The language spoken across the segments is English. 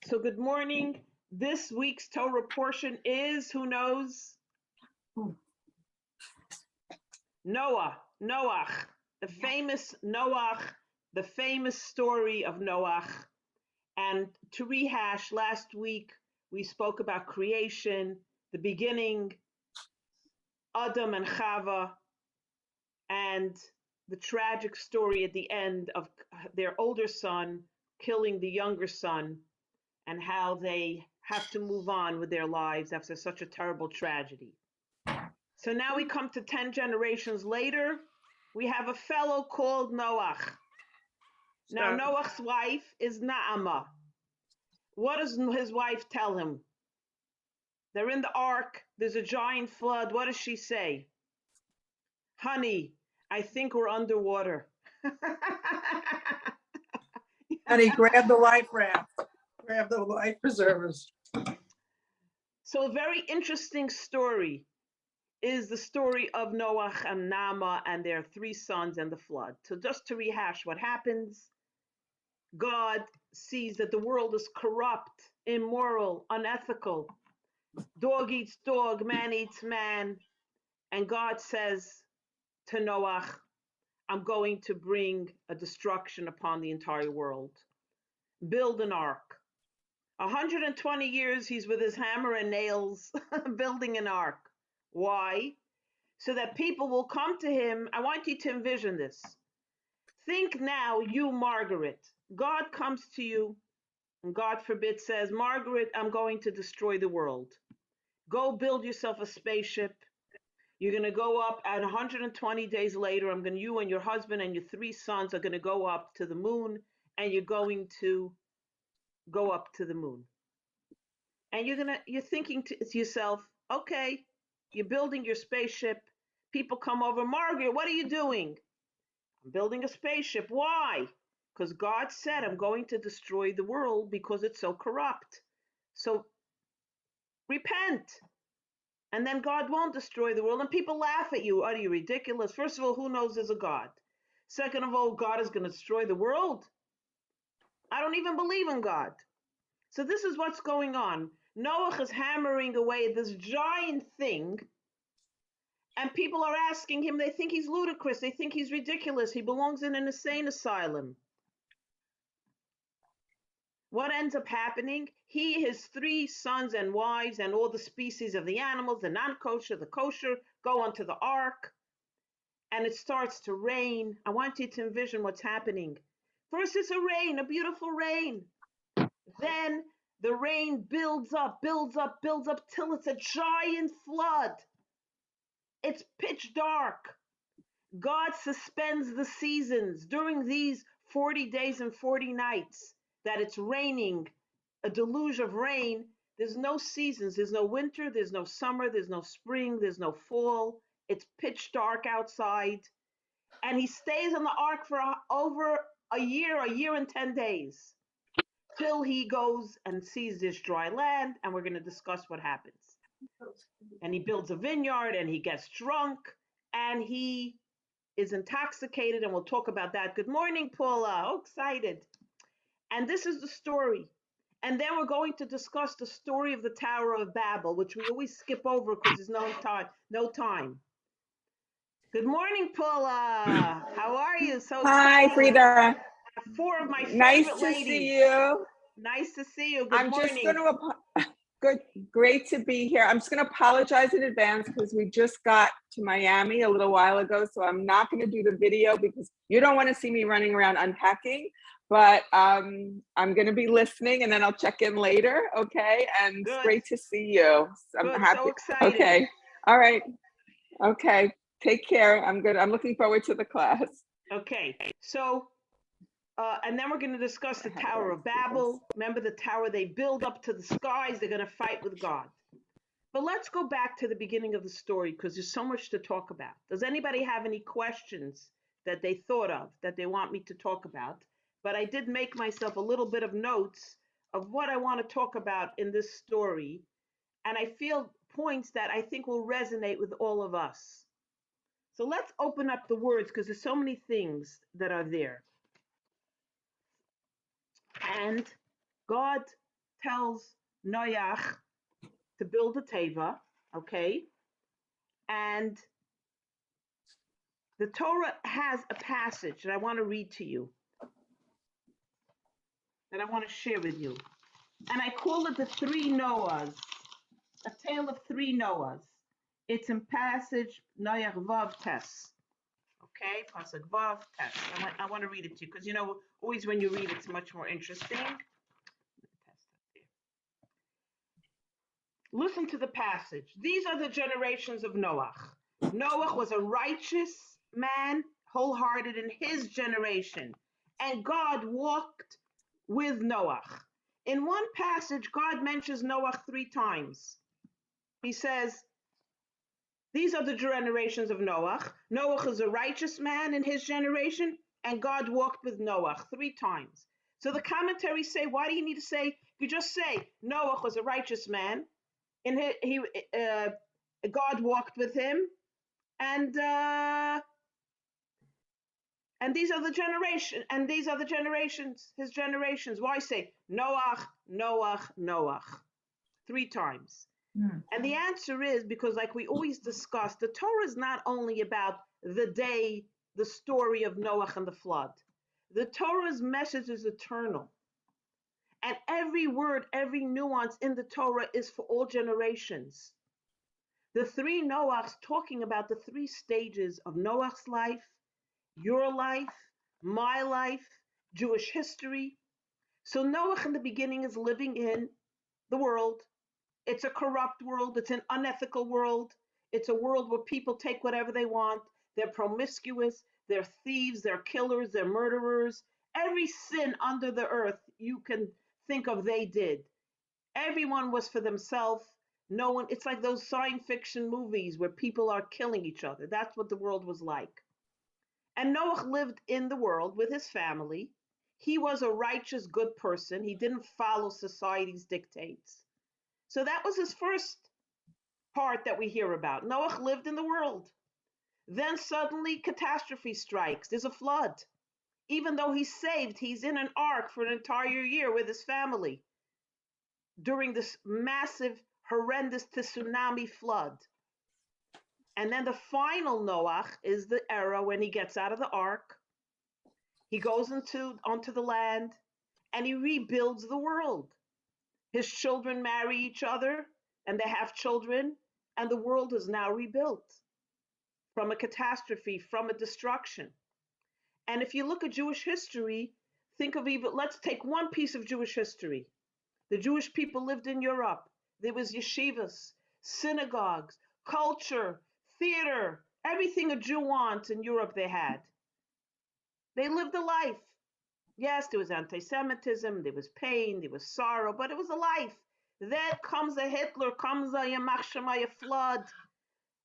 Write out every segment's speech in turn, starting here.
So good morning. This week's Torah portion is, who knows? Noach, the famous Noach, the famous story of Noach. And to rehash, last week we spoke about creation, the beginning, Adam and Chava, and the tragic story at the end of their older son killing the younger son, and how they have to move on with their lives after such a terrible tragedy. So now we come to 10 generations later. We have a fellow called Noach. Now Noach's wife is Naamah. What does his wife tell him? They're in the ark. There's a giant flood. What does she say? Honey, I think we're underwater. Honey, grab the life raft. Grab the life preservers. So a very interesting story is the story of Noach and Naamah and their 3 sons and the flood. So just to rehash what happens, God sees that the world is corrupt, immoral, unethical. Dog eats dog, man eats man. And God says to Noach, I'm going to bring a destruction upon the entire world. Build an ark. 120 years he's with his hammer and nails building an ark. Why? So that people will come to him. I want you to envision this. Think now, you, Margaret. God comes to you, and God forbid says, Margaret, I'm going to destroy the world. Go build yourself a spaceship. You're going to go up, and 120 days later, you and your husband and your 3 sons are going to go up to the moon, and you're going to go up to the moon. And you're thinking to yourself, okay, you're building your spaceship. People come over, Margaret, what are you doing? I'm building a spaceship. Why? Because God said I'm going to destroy the world because it's so corrupt. So repent. And then God won't destroy the world. And people laugh at you. Are you ridiculous? First of all, who knows there's a God? Second of all, God is going to destroy the world? I don't even believe in God. So this is what's going on. Noach is hammering away at this giant thing. And people are asking him, they think he's ludicrous. They think he's ridiculous. He belongs in an insane asylum. What ends up happening? He, his 3 sons and wives, and all the species of the animals, the non-kosher, the kosher, go onto the ark. And it starts to rain. I want you to envision what's happening. First it's a rain, a beautiful rain. Then the rain builds up till it's a giant flood. It's pitch dark. God suspends the seasons during these 40 days and 40 nights that it's raining, a deluge of rain. There's no seasons. There's no winter. There's no summer. There's no spring. There's no fall. It's pitch dark outside. And he stays on the ark for over a year and 10 days, till he goes and sees this dry land, and we're going to discuss what happens. And he builds a vineyard, and he gets drunk, and he is intoxicated, and we'll talk about that. Good morning, Paula. Oh, excited. And this is the story. And then we're going to discuss the story of the Tower of Babel, which we always skip over because there's no time. Good morning, Paula. How are you? So Hi, excited. Freida. 4 of my favorite Nice to ladies. see you. Nice to see you. Good morning. Just going to great to be here. I'm just going to apologize in advance because we just got to Miami a little while ago, so I'm not going to do the video because you don't want to see me running around unpacking. But I'm going to be listening, and then I'll check in later. Okay, and Good. It's great to see you. I'm happy. So excited. Okay, all right. Okay, take care. I'm good. I'm looking forward to the class. Okay, so. And then we're going to discuss the Tower of Babel. Remember the tower they build up to the skies. They're going to fight with God. But let's go back to the beginning of the story because there's so much to talk about. Does anybody have any questions that they thought of that they want me to talk about? But I did make myself a little bit of notes of what I want to talk about in this story. And I feel points that I think will resonate with all of us. So let's open up the words because there's so many things that are there. And God tells Noach to build a teva, okay? And the Torah has a passage that I want to read to you, that I want to share with you. And I call it the three Noahs, a tale of three Noahs. It's in passage Noach Vav Tes. Okay, Pasuk Vav Tes. I want to read it to you because you know, always when you read it's much more interesting. Listen to the passage. These are the generations of Noach. Noach was a righteous man, wholehearted in his generation, and God walked with Noach. In one passage, God mentions Noach 3 times. He says, these are the generations of Noach. Noach is a righteous man in his generation, and God walked with Noach 3 times. So the commentaries say, why do you need to say, you just say Noach was a righteous man, and God walked with him, and these are the generation, and these are the generations, his generations. Why say Noach, Noach, Noach 3 times? And the answer is because, like we always discuss, the Torah is not only about the day, the story of Noach and the flood. The Torah's message is eternal. And every word, every nuance in the Torah is for all generations. The three Noachs talking about the 3 stages of Noach's life, your life, my life, Jewish history. So Noach in the beginning is living in the world. It's a corrupt world. It's an unethical world. It's a world where people take whatever they want. They're promiscuous. They're thieves. They're killers. They're murderers. Every sin under the earth you can think of, they did. Everyone was for themselves. No one, it's like those science fiction movies where people are killing each other. That's what the world was like. And Noach lived in the world with his family. He was a righteous, good person. He didn't follow society's dictates. So that was his first part that we hear about. Noach lived in the world. Then suddenly catastrophe strikes. There's a flood. Even though he's saved, he's in an ark for an entire year with his family during this massive, horrendous tsunami flood. And then the final Noach is the era when he gets out of the ark. He goes onto the land and he rebuilds the world. His children marry each other and they have children, and the world is now rebuilt from a catastrophe, from a destruction. And if you look at Jewish history, think of even, let's take one piece of Jewish history. The Jewish people lived in Europe. There was yeshivas, synagogues, culture, theater, everything a Jew wants in Europe they had. They lived a life. Yes, there was anti-Semitism, there was pain, there was sorrow, but it was a life. Then comes a Hitler, comes a Yamach Shemaya flood,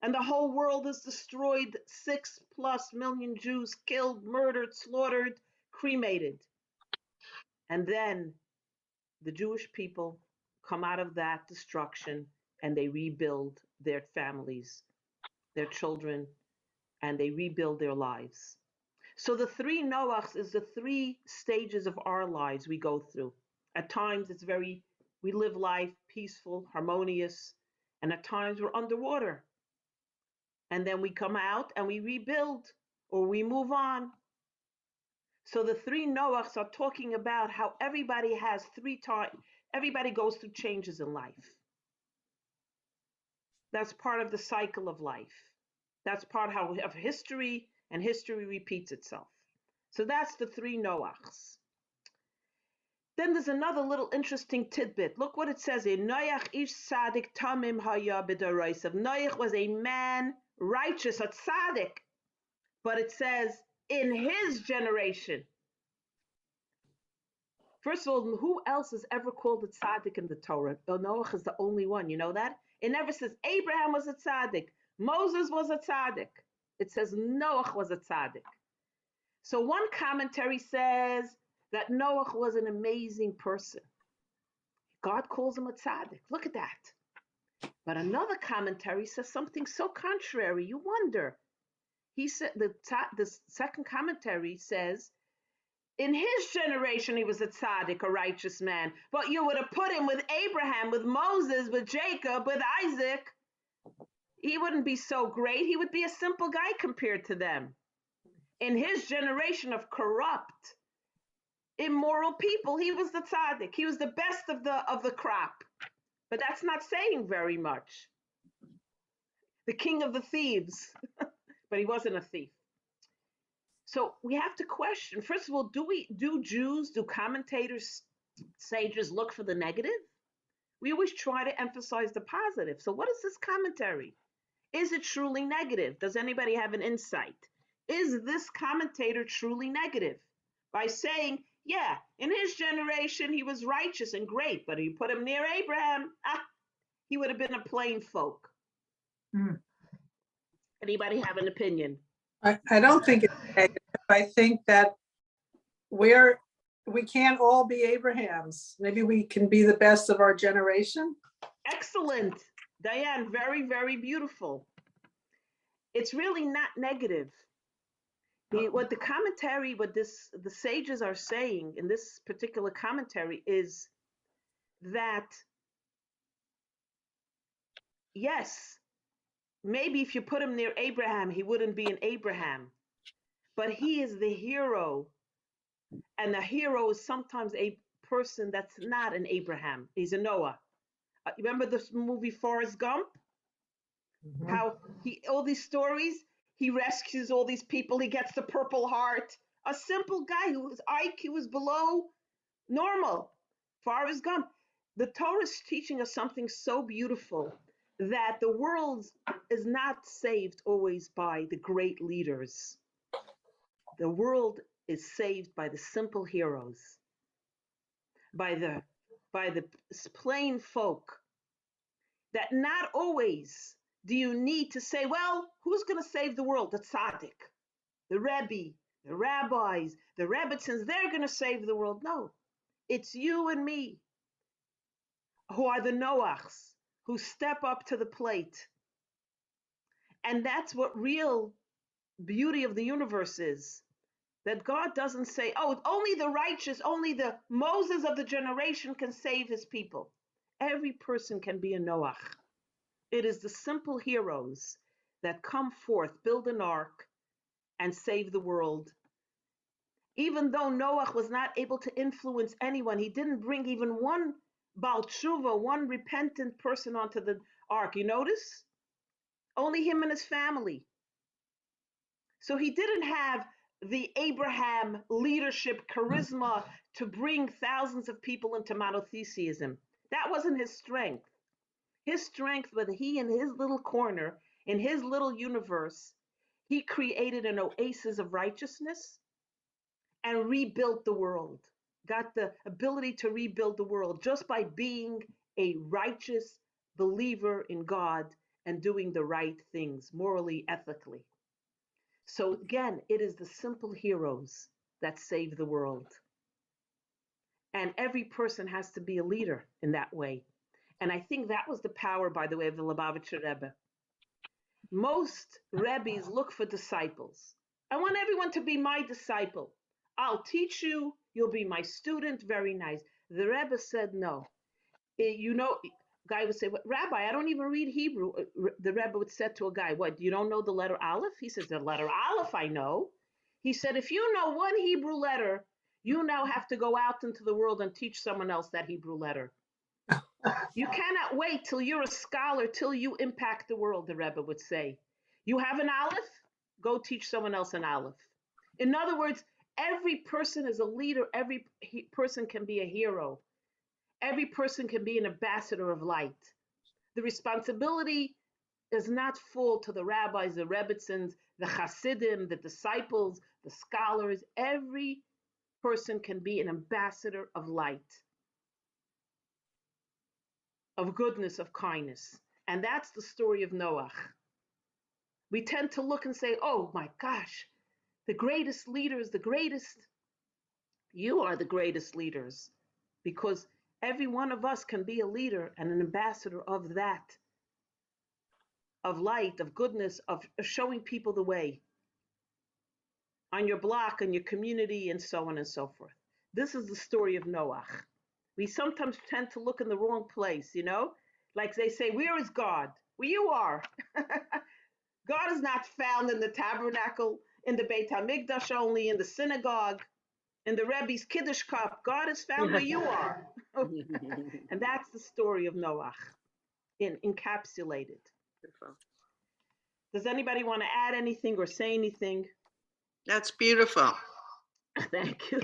and the whole world is destroyed. 6+ million Jews killed, murdered, slaughtered, cremated. And then the Jewish people come out of that destruction and they rebuild their families, their children, and they rebuild their lives. So the 3 Noachs is the 3 stages of our lives we go through. At times we live life peaceful, harmonious, and at times we're underwater. And then we come out and we rebuild or we move on. So the 3 Noachs are talking about how everybody has 3 times, everybody goes through changes in life. That's part of the cycle of life. That's part of history, and history repeats itself. So that's the 3 Noachs. Then there's another little interesting tidbit. Look what it says here. Noach ish tzaddik tamim haya b'doraisav. Noach was a man righteous, a tzaddik. But it says in his generation. First of all, who else is ever called a tzaddik in the Torah? Noach is the only one. You know that? It never says Abraham was a tzaddik. Moses was a tzaddik. It says Noach was a tzaddik. So one commentary says that Noach was an amazing person. God calls him a tzaddik. Look at that. But another commentary says something so contrary. You wonder. He said the second commentary says In his generation, he was a tzaddik, a righteous man. But you would have put him with Abraham, with Moses, with Jacob, with Isaac. He wouldn't be so great. He would be a simple guy compared to them. In his generation of corrupt, immoral people, he was the tzaddik. He was the best of the crop. But that's not saying very much. The king of the thieves, but he wasn't a thief. So we have to question, first of all, do Jews, do commentators, sages look for the negative? We always try to emphasize the positive. So what is this commentary? Is it truly negative? Does anybody have an insight? Is this commentator truly negative? By saying, yeah, in his generation, he was righteous and great, but you put him near Abraham, he would have been a plain folk. Anybody have an opinion? I don't think it's negative. I think that we can't all be Abrahams. Maybe we can be the best of our generation. Excellent. Diane, very, very beautiful. It's really not negative. What the sages are saying in this particular commentary is that, yes, maybe if you put him near Abraham, he wouldn't be an Abraham, but he is the hero. And the hero is sometimes a person that's not an Abraham. He's a Noah. Remember the movie Forrest Gump? Mhm. How all these stories, he rescues all these people, he gets the Purple Heart. A simple guy whose IQ was below normal. Forrest Gump. The Torah is teaching us something so beautiful, that the world is not saved always by the great leaders. The world is saved by the simple heroes, by the plain folk. That not always do you need to say, well, who's going to save the world? The tzaddik, the rebbe, the rabbis, the rebbitzins, they're going to save the world. No, it's you and me who are the Noachs, who step up to the plate. And that's what real beauty of the universe is. That God doesn't say, oh, only the righteous, only the Moses of the generation can save his people. Every person can be a Noach. It is the simple heroes that come forth, build an ark, and save the world. Even though Noach was not able to influence anyone, he didn't bring even one Baal Tshuva, one repentant person onto the ark. You notice? Only him and his family. So he didn't have the Abraham leadership charisma to bring thousands of people into monotheism. That wasn't his strength. His strength was he in his little corner, in his little universe, he created an oasis of righteousness and rebuilt the world. Got the ability to rebuild the world just by being a righteous believer in God and doing the right things, morally, ethically. So again, it is the simple heroes that save the world. And every person has to be a leader in that way. And I think that was the power, by the way, of the Lubavitcher Rebbe. Most Rebbes look for disciples. I want everyone to be my disciple. I'll teach you, you'll be my student, very nice. The Rebbe said no. Guy would say, Rabbi, I don't even read Hebrew. The Rebbe would say to a guy, what, you don't know the letter Aleph? He says, the letter Aleph I know. He said, if you know one Hebrew letter, you now have to go out into the world and teach someone else that Hebrew letter. You cannot wait till you're a scholar, till you impact the world, the Rebbe would say. You have an Aleph, go teach someone else an Aleph. In other words, every person is a leader, every person can be a hero. Every person can be an ambassador of light. The responsibility does not fall to the rabbis, the rebbitzins, the chassidim, the disciples, the scholars. Every person can be an ambassador of light, of goodness, of kindness. And that's the story of Noach. We tend to look and say, oh my gosh, the greatest leaders, the greatest. You are the greatest leaders, because every one of us can be a leader and an ambassador of that, of light, of goodness, of showing people the way. on your block, in your community, and so on and so forth. This is the story of Noah. We sometimes tend to look in the wrong place, you know? Like they say, where is God? Where you are. God is not found in the tabernacle, in the Beit HaMikdash only, in the synagogue, in the Rebbe's Kiddush cup. God is found where you are. And that's the story of Noah, encapsulated. Beautiful. Does anybody want to add anything or say anything? That's beautiful. Thank you.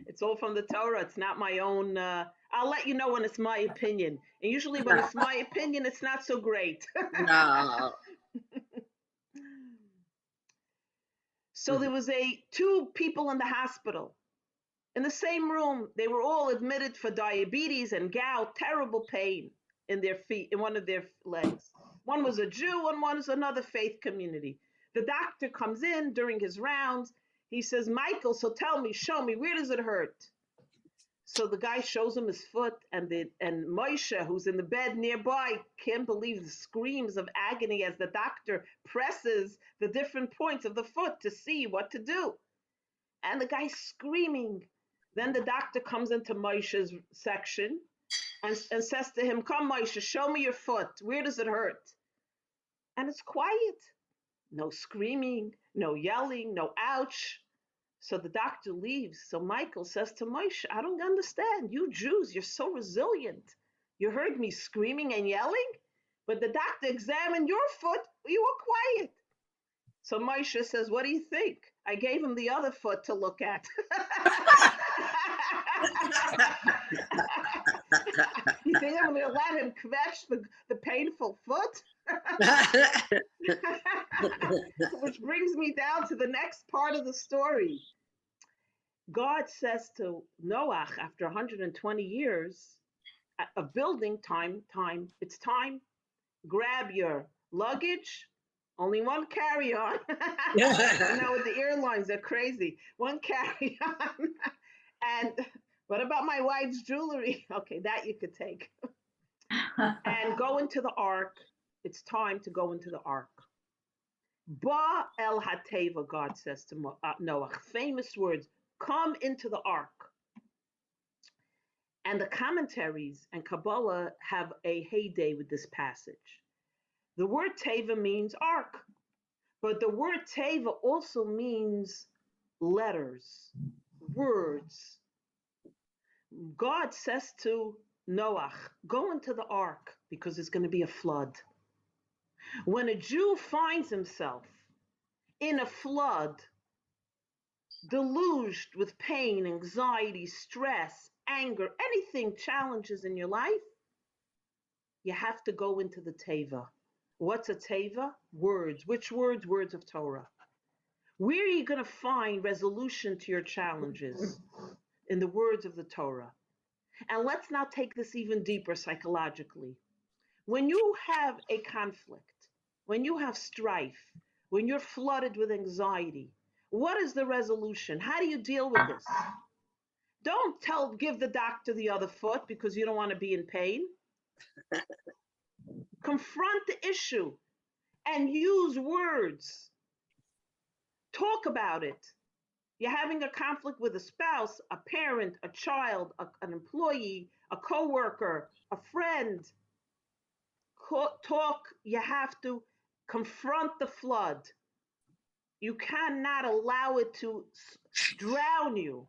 It's all from the Torah. It's not my own. I'll let you know when it's my opinion. And usually when it's my opinion, it's not so great. No. So there was two people in the hospital. In the same room, they were all admitted for diabetes and gout, terrible pain in their feet, in one of their legs. One was a Jew and one was another faith community. The doctor comes in during his rounds. He says, Michael, so tell me, show me, where does it hurt? So the guy shows him his foot, and Moshe, who's in the bed nearby, can't believe the screams of agony as the doctor presses the different points of the foot to see what to do. And the guy's screaming. Then the doctor comes into Moshe's section and says to him, come, Moshe, show me your foot. Where does it hurt? And it's quiet. No screaming, no yelling, no ouch. So the doctor leaves. So Michael says to Moshe, I don't understand. You Jews, you're so resilient. You heard me screaming and yelling, but the doctor examined your foot. You were quiet. So Moshe says, what do you think? I gave him the other foot to look at. You think I'm going to let him kvetch the painful foot? Which brings me down to the next part of the story. God says to Noah, after 120 years of building, it's time. Grab your luggage. Only one carry-on. I know with the airlines, they're crazy. One carry-on. And what about my wife's jewelry? Okay, that you could take. And go into the ark. It's time to go into the ark. Ba el hateva, God says to Noah. Famous words. Come into the ark. And the commentaries and Kabbalah have a heyday with this passage. The word teva means ark, but the word teva also means letters, words. God says to Noah, go into the ark because there's going to be a flood. When a Jew finds himself in a flood, deluged with pain, anxiety, stress, anger, anything challenges in your life, you have to go into the teva. What's a teva? Words. Which words? Words of Torah. Where are you going to find resolution to your challenges? In the words of the Torah. And let's now take this even deeper psychologically. When you have a conflict, when you have strife, when you're flooded with anxiety, what is the resolution? How do you deal with this? Don't give the doctor the other foot because you don't want to be in pain. Confront the issue and use words. Talk about it. You're having a conflict with a spouse, a parent, a child, an employee, a coworker, a friend. Talk. You have to confront the flood. You cannot allow it to drown you.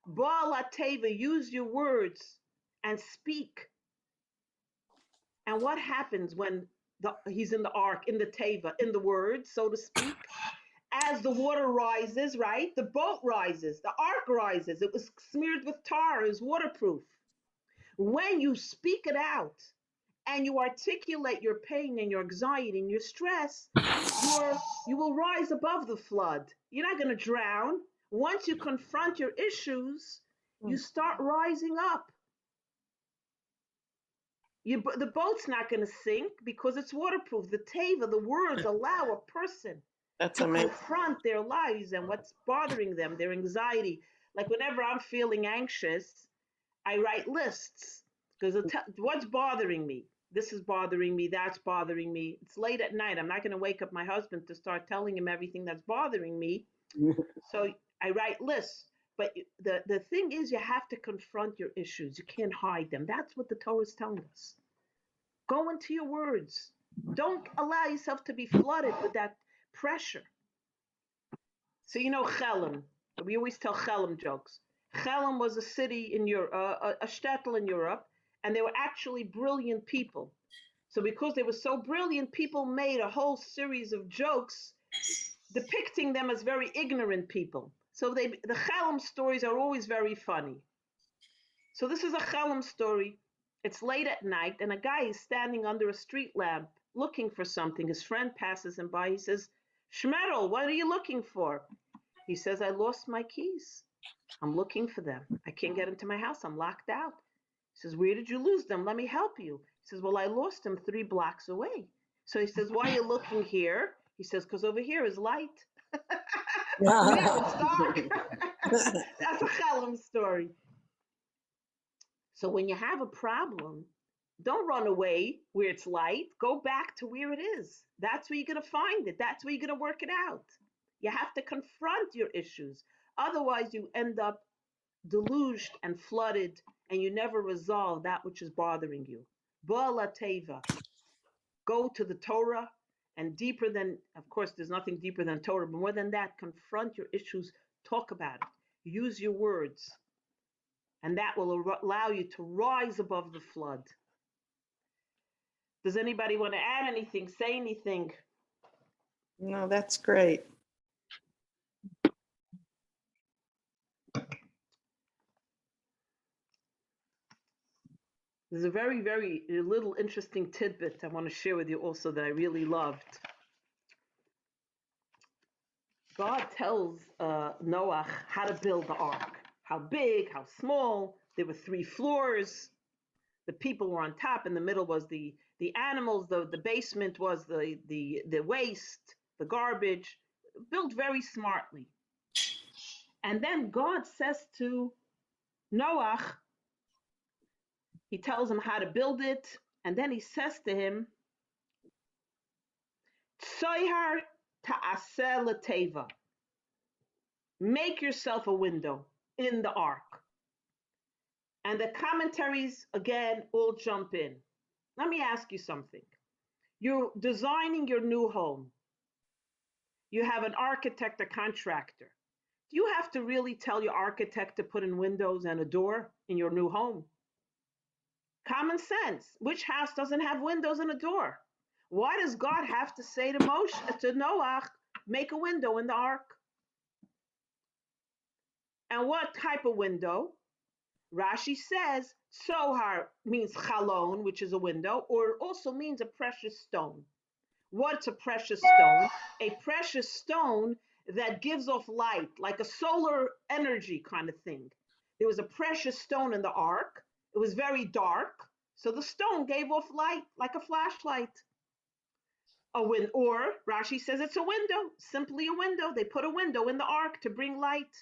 Baal Teva, use your words and speak. And what happens when he's in the ark, in the Teva, in the words, so to speak? As the water rises, right? The boat rises, the ark rises. It was smeared with tar, it was waterproof. When you speak it out and you articulate your pain and your anxiety and your stress, you will rise above the flood. You're not going to drown. Once you confront your issues, you start rising up. The boat's not going to sink because it's waterproof. The teva, the words, allow a person to confront their lives and what's bothering them, their anxiety. Like whenever I'm feeling anxious, I write lists because what's bothering me? This is bothering me. That's bothering me. It's late at night. I'm not going to wake up my husband to start telling him everything that's bothering me. So I write lists. But the thing is, you have to confront your issues. You can't hide them. That's what the Torah is telling us. Go into your words. Don't allow yourself to be flooded with that pressure. So you know Chelm. We always tell Chelm jokes. Chelm was a city in Europe, a shtetl in Europe, and they were actually brilliant people. So because they were so brilliant, people made a whole series of jokes depicting them as very ignorant people. So the Chelm stories are always very funny. So this is a Chelm story. It's late at night, and a guy is standing under a street lamp looking for something. His friend passes him by. He says, Shmerel, what are you looking for? He says, I lost my keys. I'm looking for them. I can't get into my house. I'm locked out. He says, where did you lose them? Let me help you. He says, well, I lost them 3 blocks away. So he says, why are you looking here? He says, because over here is light. There it's dark. That's a Chelm story. So when you have a problem, don't run away where it's light. Go back to where it is. That's where you're going to find it. That's where you're going to work it out. You have to confront your issues. Otherwise, you end up deluged and flooded, and you never resolve that which is bothering you. Ba'ala teva. Go to the Torah, and deeper than, of course, there's nothing deeper than Torah, but more than that, confront your issues, talk about it, use your words, and that will allow you to rise above the flood. Does anybody want to add anything, say anything? No, that's great. There's a very, very little interesting tidbit I want to share with you also that I really loved. God tells Noah how to build the ark. How big, how small. There were 3 floors. The people were on top. In the middle was the animals. The basement was the waste, the garbage. Built very smartly. And then God says to Noah, he tells him how to build it. And then he says to him, Tsoyhar ta'aseh l'teva. Make yourself a window in the ark. And the commentaries, again, all jump in. Let me ask you something. You're designing your new home. You have an architect, a contractor. Do you have to really tell your architect to put in windows and a door in your new home? Common sense. Which house doesn't have windows and a door? Why does God have to say to Noah, make a window in the ark? And what type of window? Rashi says, Sohar means chalon, which is a window, or it also means a precious stone. What's a precious stone? A precious stone that gives off light, like a solar energy kind of thing. There was a precious stone in the ark. It was very dark, so the stone gave off light like a flashlight. Or Rashi says it's a window, simply a window. They put a window in the ark to bring light.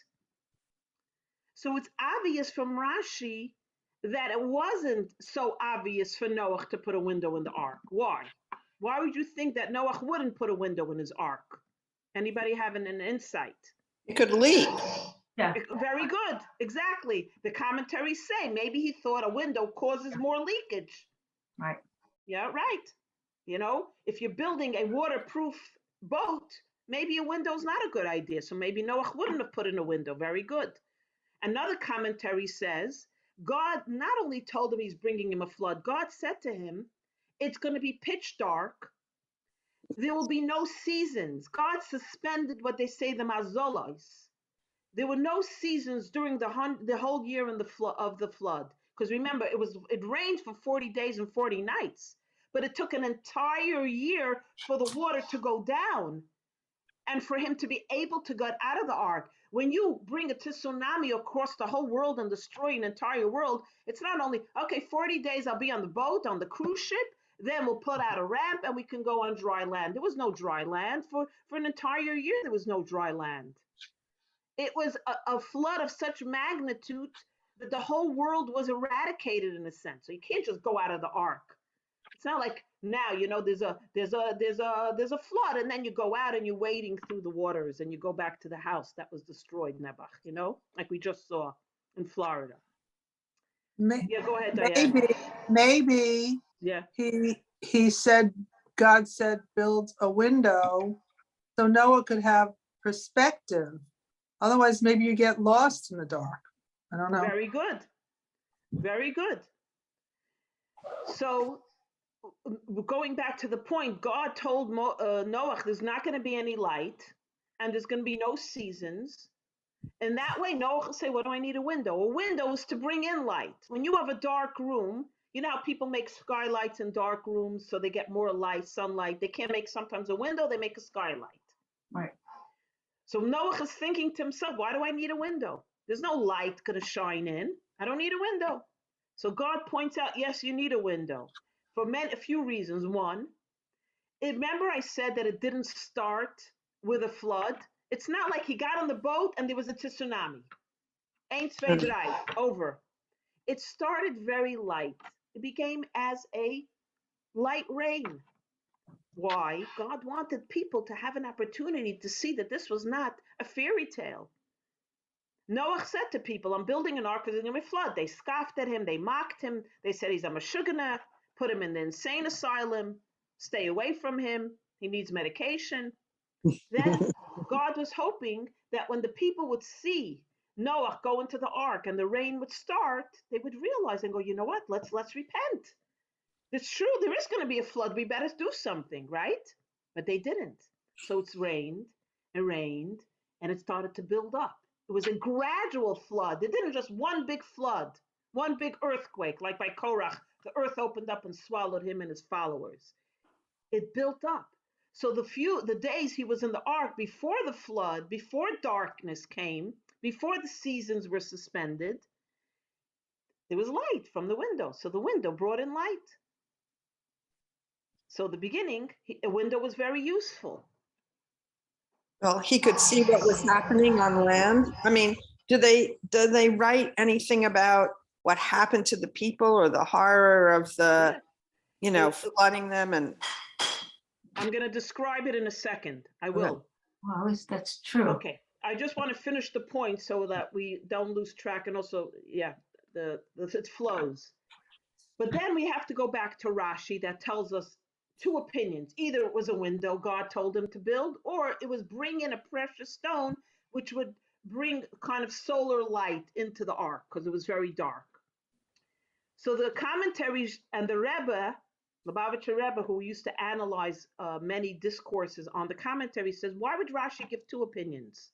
So it's obvious from Rashi that it wasn't so obvious for Noah to put a window in the ark. Why? Why would you think that Noah wouldn't put a window in his ark? Anybody having an insight? It could leak. Yeah. Very good. Exactly. The commentaries say maybe he thought a window causes more leakage. Right. Yeah, right. You know, if you're building a waterproof boat, maybe a window's not a good idea. So maybe Noah wouldn't have put in a window. Very good. Another commentary says, God not only told him he's bringing him a flood, God said to him, it's going to be pitch dark. There will be no seasons. God suspended what they say the mazolos. There were no seasons during the whole year of the flood. Because remember, it rained for 40 days and 40 nights. But it took an entire year for the water to go down and for him to be able to get out of the ark. When you bring a tsunami across the whole world and destroy an entire world, it's not only, okay, 40 days I'll be on the boat, on the cruise ship, then we'll put out a ramp and we can go on dry land. There was no dry land. For an entire year, there was no dry land. It was a flood of such magnitude that the whole world was eradicated in a sense. So you can't just go out of the ark. It's not like now, there's a flood, and then you go out and you're wading through the waters and you go back to the house that was destroyed, Nebuch, like we just saw in Florida. May- Yeah, go ahead, Diane. Maybe Yeah. he said, God said, build a window so Noah could have perspective. Otherwise, maybe you get lost in the dark. I don't know. Very good. Very good. So going back to the point, God told Noah there's not going to be any light and there's going to be no seasons. And that way, Noah will say, what do I need a window? A window is to bring in light. When you have a dark room, you know how people make skylights in dark rooms so they get more light, sunlight. They can't make sometimes a window, they make a skylight. Right. So Noah is thinking to himself, why do I need a window? There's no light going to shine in. I don't need a window. So God points out, yes, you need a window for a few reasons. One, remember I said that it didn't start with a flood. It's not like he got on the boat and there was a tsunami. Ain't Sveidrai, over. It started very light. It became as a light rain. Why? God wanted people to have an opportunity to see that this was not a fairy tale. Noah said to people, I'm building an ark because there's going to be a flood. They scoffed at him. They mocked him. They said he's a mashugana, put him in the insane asylum, stay away from him. He needs medication. Then God was hoping that when the people would see Noah go into the ark and the rain would start, they would realize and go, you know what, let's repent. It's true, there is going to be a flood. We better do something, right? But they didn't. So it's rained, and it started to build up. It was a gradual flood. It didn't just one big flood, one big earthquake, like by Korach. The earth opened up and swallowed him and his followers. It built up. So the days he was in the ark before the flood, before darkness came, before the seasons were suspended, there was light from the window. So the window brought in light. So the beginning, a window was very useful. Well, he could see what was happening on land. I mean, do they write anything about what happened to the people or the horror of the, flooding them? And I'm going to describe it in a second. I will. Well, that's true. Okay. I just want to finish the point so that we don't lose track, and also, it flows. But then we have to go back to Rashi that tells us two opinions. Either it was a window God told him to build, or it was bring in a precious stone, which would bring kind of solar light into the ark because it was very dark. So the commentaries and the Rebbe, Lubavitcher Rebbe, who used to analyze many discourses on the commentary, says, why would Rashi give two opinions?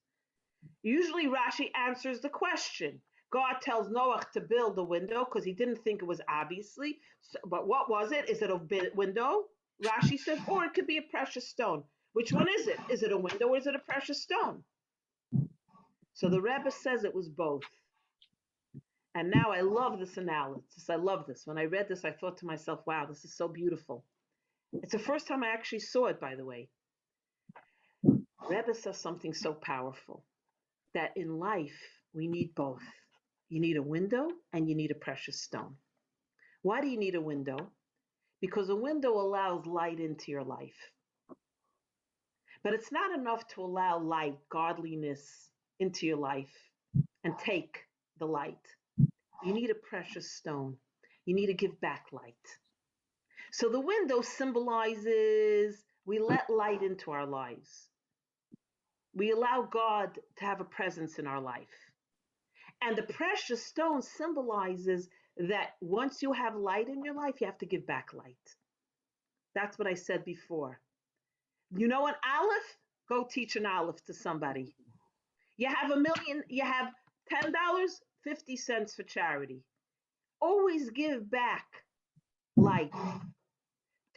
Usually Rashi answers the question. God tells Noah to build a window because he didn't think it was obviously. But what was it? Is it a window? Rashi says, or it could be a precious stone. Which one is it? Is it a window or is it a precious stone? So the Rebbe says it was both. And now I love this analysis. I love this. When I read this, I thought to myself, wow, this is so beautiful. It's the first time I actually saw it, by the way. Rebbe says something so powerful, that in life, we need both. You need a window and you need a precious stone. Why do you need a window? Because a window allows light into your life. But it's not enough to allow light, godliness into your life and take the light. You need a precious stone. You need to give back light. So the window symbolizes we let light into our lives. We allow God to have a presence in our life. And the precious stone symbolizes that once you have light in your life, you have to give back light. That's what I said before. You know an aleph? Go teach an aleph to somebody. You have $1 million, you have $10, 50 cents for charity. Always give back light.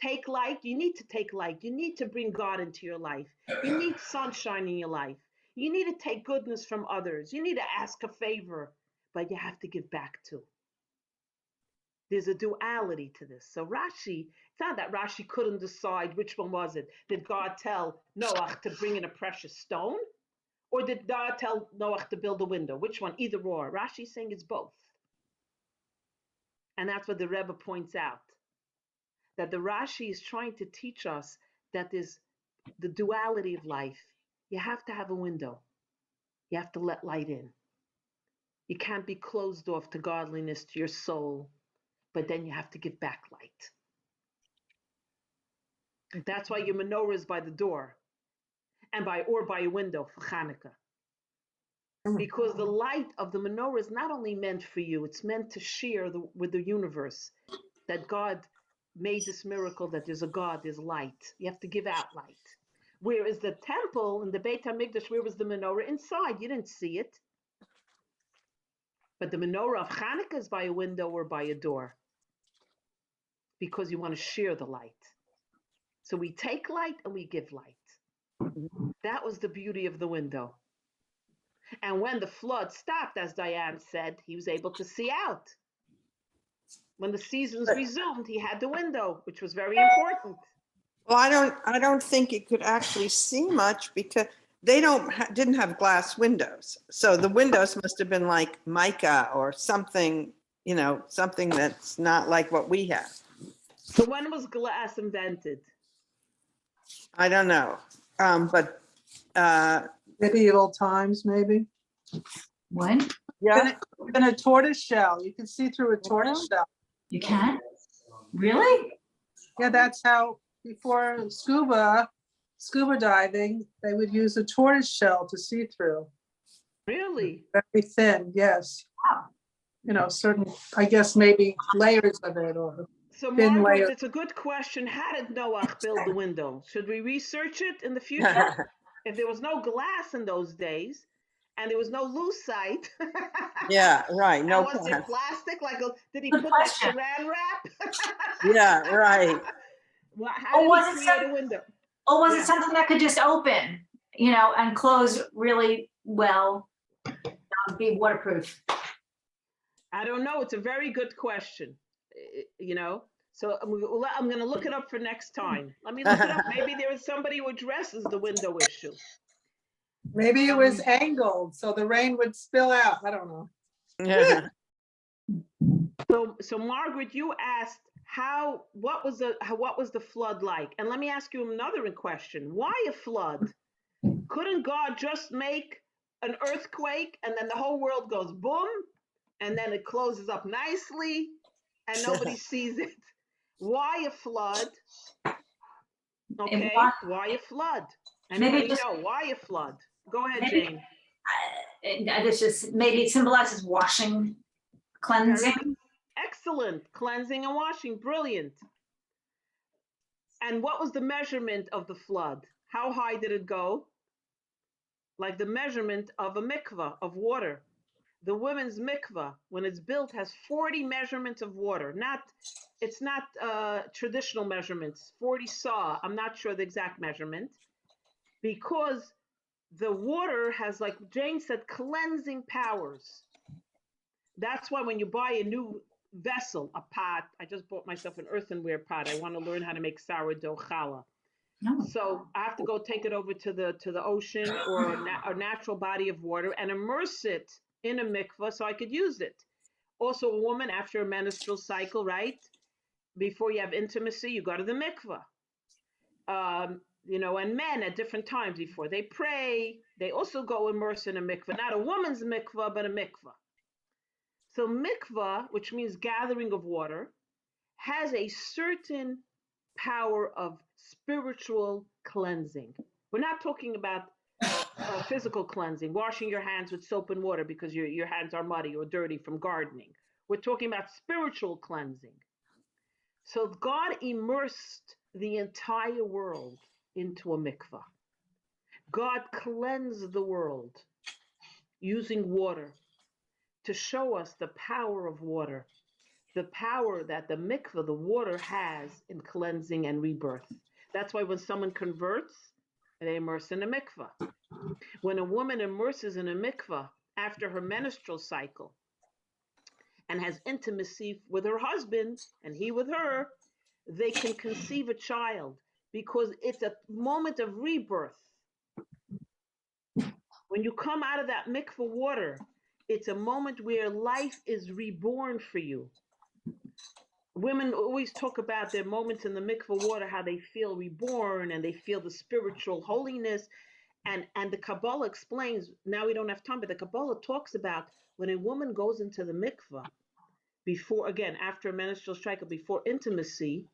Take light. You need to take light. You need to bring God into your life. You need sunshine in your life. You need to take goodness from others. You need to ask a favor, but you have to give back too. There's a duality to this. So Rashi, it's not that Rashi couldn't decide which one was it. Did God tell Noah to bring in a precious stone? Or did God tell Noah to build a window? Which one? Either or. Rashi's saying it's both. And that's what the Rebbe points out. that the Rashi is trying to teach us that there's the duality of life. You have to have a window. You have to let light in. You can't be closed off to godliness, to your soul, but then you have to give back light. That's why your menorah is by the door and by a window for Hanukkah. Because the light of the menorah is not only meant for you, it's meant to share with the universe that God made this miracle, that there's a God, there's light. You have to give out light. Whereas the temple in the Beit HaMikdash, where was the menorah? Inside, you didn't see it. But the menorah of Hanukkah is by a window or by a door because you want to share the light. So we take light and we give light. That was the beauty of the window. And when the flood stopped, as Diane said, he was able to see out. When the seasons resumed, he had the window, which was very important. Well, I don't think you could actually see much because they didn't have glass windows. So the windows must have been like mica or something, something that's not like what we have. So when was glass invented? I don't know. But Medieval times, maybe. What? yeah, In a tortoise shell, you can see through a tortoise shell. You can? Really? Yeah, that's how before scuba diving, they would use a tortoise shell to see through. Really? Very thin, yes. Wow. Certain, I guess maybe layers of it or So thin Margaret, layers. it's a good question. How did Noah build the window? Should we research it in the future? If there was no glass in those days and there was no lucite, yeah, right. No and was there glass. plastic? Did he Good put question. that saran wrap? Yeah, right. How did was he it create a window? Or was Yeah. it something that could just open, and close really well, be waterproof? I don't know. It's a very good question. So I'm going to look it up for next time. Let me look it up. Maybe there is somebody who addresses the window issue. Maybe it was angled so the rain would spill out. I don't know. Yeah. So Margaret, you asked what was the flood like? And let me ask you another question. Why a flood? Couldn't God just make an earthquake and then the whole world goes boom and then it closes up nicely and nobody sees it? Why a flood? Okay, why a flood? Anybody know why a flood? Go ahead, Jane. Maybe it symbolizes washing, cleansing. Excellent. Cleansing and washing. Brilliant. And what was the measurement of the flood? How high did it go? Like the measurement of a mikvah of water. The women's mikvah, when it's built, has 40 measurements of water. It's not traditional measurements. 40 saw. I'm not sure the exact measurement, because the water has, like Jane said, cleansing powers. That's why when you buy a new vessel, a pot, I just bought myself an earthenware pot. I want to learn how to make sourdough challah. No. So I have to go take it over to the ocean or a natural body of water and immerse it in a mikvah so I could use it. Also, a woman after a menstrual cycle, right? Before you have intimacy, you go to the mikvah. And men at different times before they pray, they also go immerse in a mikvah. Not a woman's mikvah, but a mikvah. So mikvah, which means gathering of water, has a certain power of spiritual cleansing. We're not talking about physical cleansing, washing your hands with soap and water because your hands are muddy or dirty from gardening. We're talking about spiritual cleansing. So God immersed the entire world into a mikvah. God cleansed the world using water to show us the power of water, the power that the mikvah, the water, has in cleansing and rebirth. That's why when someone converts, they immerse in a mikvah. When a woman immerses in a mikvah after her menstrual cycle and has intimacy with her husband and he with her, they can conceive a child because it's a moment of rebirth. When you come out of that mikvah water, it's a moment where life is reborn for you. women always talk about their moments in the mikveh water, how they feel reborn and they feel the spiritual holiness. And the Kabbalah explains, now we don't have time, but the Kabbalah talks about when a woman goes into the mikveh, before, again, after a menstrual cycle, before intimacy,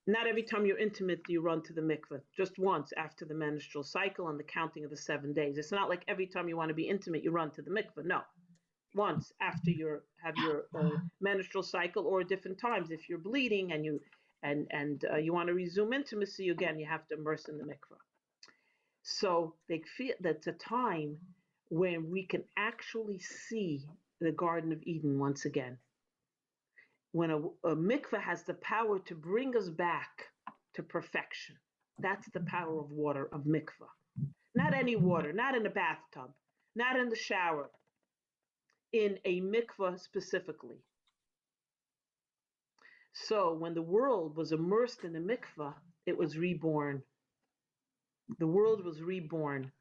not every time you're intimate do you run to the mikveh, just once after the menstrual cycle and the counting of the 7 days. It's not like every time you want to be intimate, you run to the mikveh. No, once after you have your menstrual cycle, or different times if you're bleeding and you want to resume intimacy again, you have to immerse in the mikveh. So they feel that's a time when we can actually see the Garden of Eden once again. When a mikveh has the power to bring us back to perfection. That's the power of water, of mikveh. Not any water, not in a bathtub, not in the shower, in a mikveh specifically. So when the world was immersed in the mikveh, it was reborn. The world was reborn.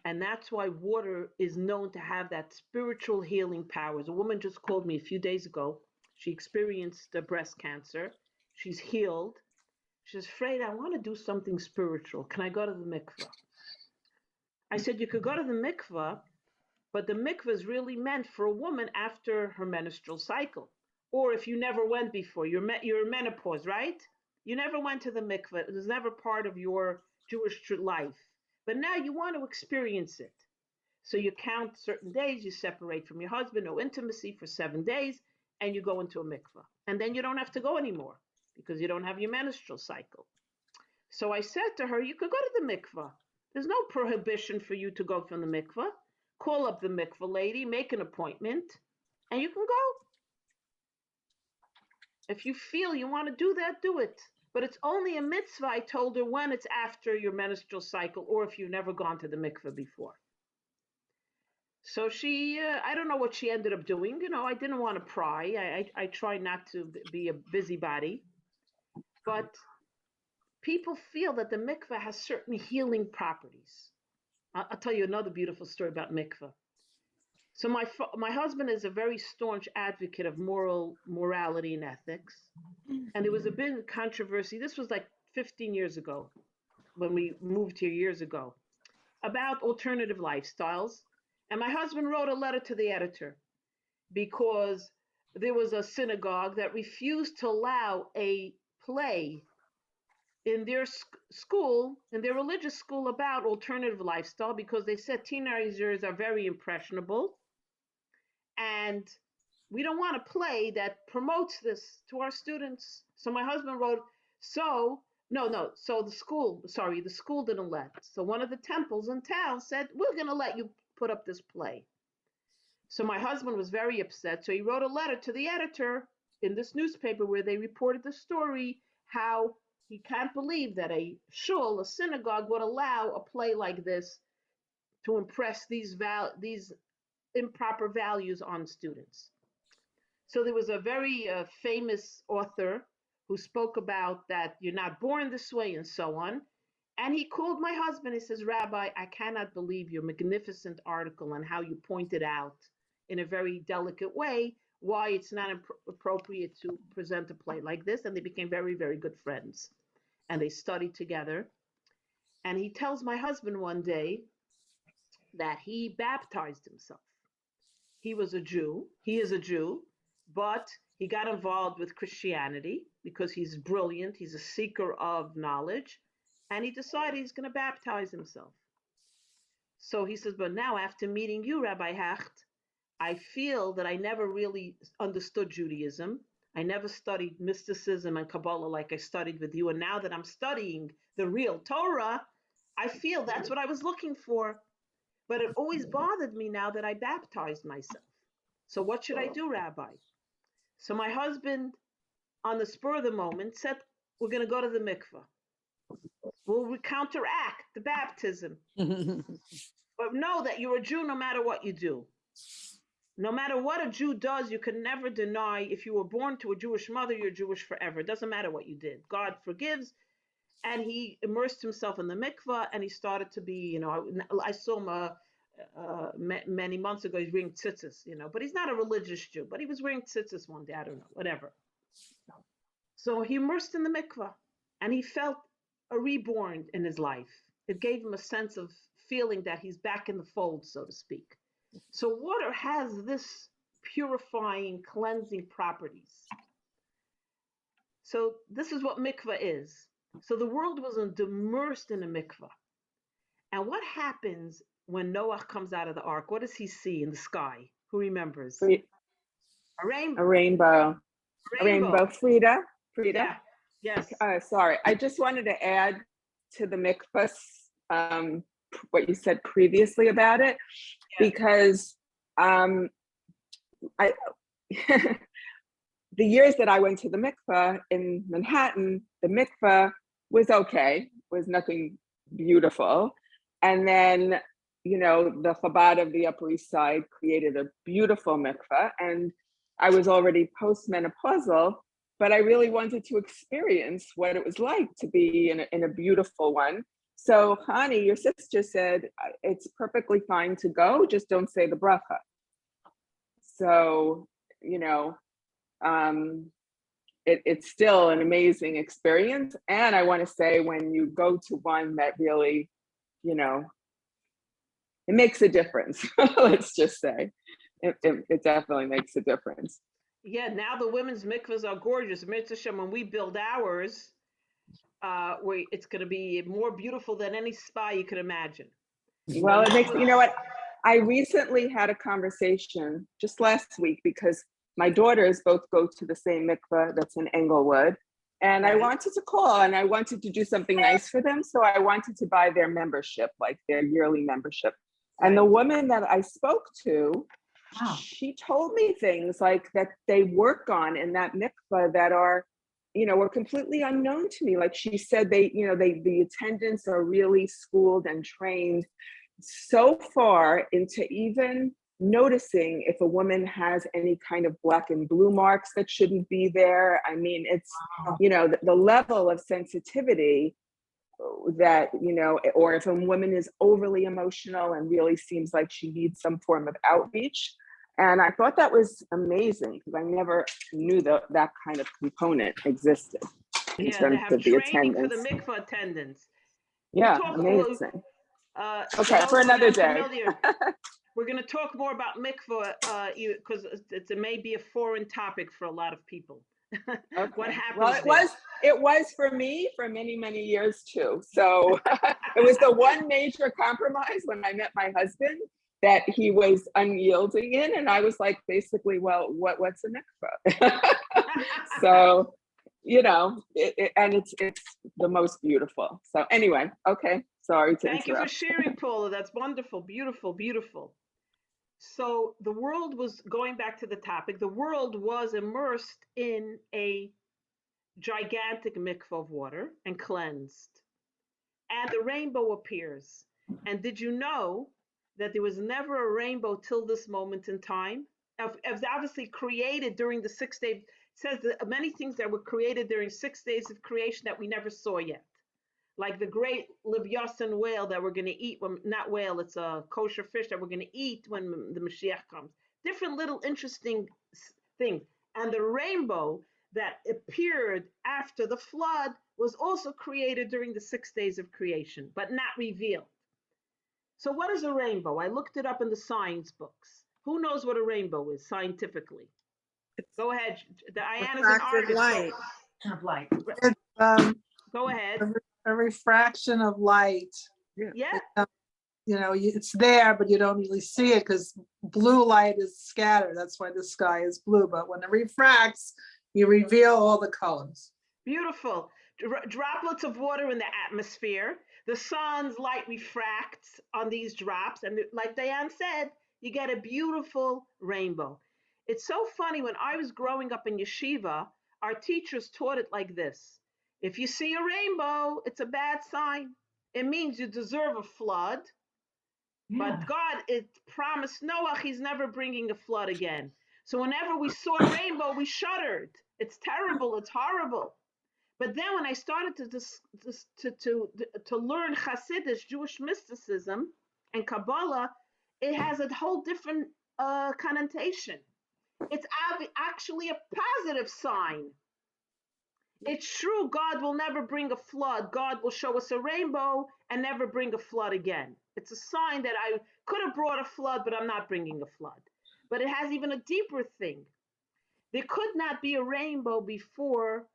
And that's why water is known to have that spiritual healing powers. A woman just called me a few days ago. She experienced breast cancer. She's healed. She says, Freida, I want to do something spiritual. Can I go to the mikveh? I said, you could go to the mikveh, but the mikveh is really meant for a woman after her menstrual cycle. Or if you never went before, you're menopause, right? You never went to the mikveh. It was never part of your Jewish life. But now you want to experience it. So you count certain days, you separate from your husband, no intimacy for 7 days, and you go into a mikveh. And then you don't have to go anymore because you don't have your menstrual cycle. So I said to her, you could go to the mikveh. There's no prohibition for you to go from the mikveh. Call up the mikveh lady, make an appointment, and you can go. If you feel you want to do that, do it. But it's only a mitzvah, I told her, when it's after your menstrual cycle or if you've never gone to the mikveh before. So she, I don't know what she ended up doing. You know, I didn't want to pry. I try not to be a busybody. But people feel that the mikveh has certain healing properties. I'll tell you another beautiful story about mikveh. So my husband is a very staunch advocate of morality and ethics. And there was a big controversy. This was like 15 years ago, when we moved here years ago, about alternative lifestyles. And my husband wrote a letter to the editor because there was a synagogue that refused to allow a play in their school, in their religious school, about alternative lifestyle, because they said teenagers are very impressionable and we don't want a play that promotes this to our students. So my husband wrote, so the school didn't let. So one of the temples in town said, we're going to let you put up this play. So my husband was very upset. So he wrote a letter to the editor in this newspaper where they reported the story, how he can't believe that a shul, a synagogue, would allow a play like this to impress these improper values on students. So there was a very famous author who spoke about that you're not born this way and so on. And he called my husband. He says, Rabbi, I cannot believe your magnificent article and how you pointed out in a very delicate way why it's not appropriate to present a play like this. And they became very, very good friends. And they studied together. And he tells my husband one day that he baptized himself. He was a Jew. He is a Jew. But he got involved with Christianity because he's brilliant. He's a seeker of knowledge. And he decided he's going to baptize himself. So he says, but now after meeting you, Rabbi Hecht, I feel that I never really understood Judaism. I never studied mysticism and Kabbalah like I studied with you. And now that I'm studying the real Torah, I feel that's what I was looking for. But it always bothered me now that I baptized myself. So what should I do, Rabbi? So my husband, on the spur of the moment, said, we're going to go to the mikveh. We'll counteract the baptism. But know that you're a Jew no matter what you do. No matter what a Jew does, you can never deny, if you were born to a Jewish mother, you're Jewish forever. It doesn't matter what you did. God forgives. And he immersed himself in the mikveh, and he started to be, I saw him many months ago. He's wearing tzitzis, but he's not a religious Jew. But he was wearing tzitzis one day. I don't know, whatever. So he immersed in the mikvah and he felt a reborn in his life. It gave him a sense of feeling that he's back in the fold, so to speak. So water has this purifying, cleansing properties. So this is what mikvah is. So the world was immersed in a mikvah. And what happens when Noah comes out of the ark? What does he see in the sky? Who remembers? A A rainbow. rainbow. A rainbow. Freida? Yeah. Yes. Sorry, I just wanted to add to the mikvah, what you said previously about it, because I the years that I went to the mikvah in Manhattan, the mikvah was okay, was nothing beautiful. And then, the Chabad of the Upper East Side created a beautiful mikvah, and I was already postmenopausal, but I really wanted to experience what it was like to be in a beautiful one. So, Hani, your sister said, it's perfectly fine to go, just don't say the bracha. So, it's still an amazing experience. And I want to say, when you go to one that really, it makes a difference. Let's just say it definitely makes a difference. Yeah, now the women's mikvahs are gorgeous. Mitzvah, when we build ours, it's going to be more beautiful than any spa you could imagine. Well, it makes, what? I recently had a conversation just last week, because my daughters both go to the same mikvah that's in Englewood. And I wanted to call and I wanted to do something nice for them. So I wanted to buy their membership, like their yearly membership. And the woman that I spoke to, she told me things like that they work on in that mikvah that are, were completely unknown to me. Like she said, the attendants are really schooled and trained so far into even noticing if a woman has any kind of black and blue marks that shouldn't be there. I mean, it's, the level of sensitivity that, or if a woman is overly emotional and really seems like she needs some form of outreach. And I thought that was amazing, because I never knew that kind of component existed in terms of the attendance. For the mikvah attendants. Yeah, amazing. Okay, for another day. We're going to talk more about mikvah because it may be a foreign topic for a lot of people. Okay. What happens? Well, it was for me for many, many years too. So it was the one major compromise when I met my husband that he was unyielding in, and I was like, basically, well, what's a mikvah? So, and it's the most beautiful. So anyway, okay, sorry to interrupt. Thank you for sharing, Paula. That's wonderful, beautiful, beautiful. So the world was, going back to the topic, the world was immersed in a gigantic mikvah of water and cleansed. And the rainbow appears. And did you know that there was never a rainbow till this moment in time? It was obviously created during the 6 days. It says that many things that were created during 6 days of creation that we never saw yet. Like the great Leviathan whale that we're going to eat, not whale, it's a kosher fish that we're going to eat when the Mashiach comes. Different little interesting things. And the rainbow that appeared after the flood was also created during the 6 days of creation, but not revealed. So what is a rainbow? I looked it up in the science books. Who knows what a rainbow is scientifically? Go ahead. Diana's an artist. Light. Light. It's, Go ahead. a refraction of light. Yeah. It's there, but you don't really see it because blue light is scattered. That's why the sky is blue. But when it refracts, you reveal all the colors. Beautiful. Droplets of water in the atmosphere. The sun's light refracts on these drops. And like Diane said, you get a beautiful rainbow. It's so funny. When I was growing up in yeshiva, our teachers taught it like this. If you see a rainbow, it's a bad sign. It means you deserve a flood. Yeah. But God, it promised Noah he's never bringing a flood again. So whenever we saw a rainbow, we shuddered. It's terrible. It's horrible. But then when I started to learn Hasidus, Jewish mysticism, and Kabbalah, it has a whole different connotation. It's actually a positive sign. It's true, God will never bring a flood. God will show us a rainbow and never bring a flood again. It's a sign that I could have brought a flood, but I'm not bringing a flood. But it has even a deeper thing. There could not be a rainbow before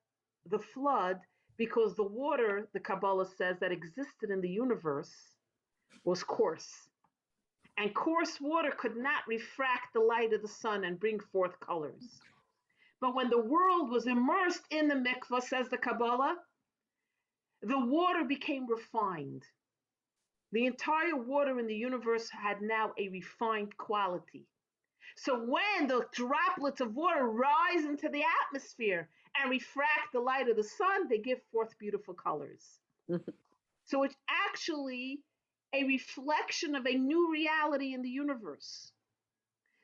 the flood because the water, the Kabbalah says, that existed in the universe was coarse. And coarse water could not refract the light of the sun and bring forth colors. But when the world was immersed in the mikvah, says the Kabbalah, the water became refined. The entire water in the universe had now a refined quality. So when the droplets of water rise into the atmosphere and refract the light of the sun, they give forth beautiful colors. So it's actually a reflection of a new reality in the universe.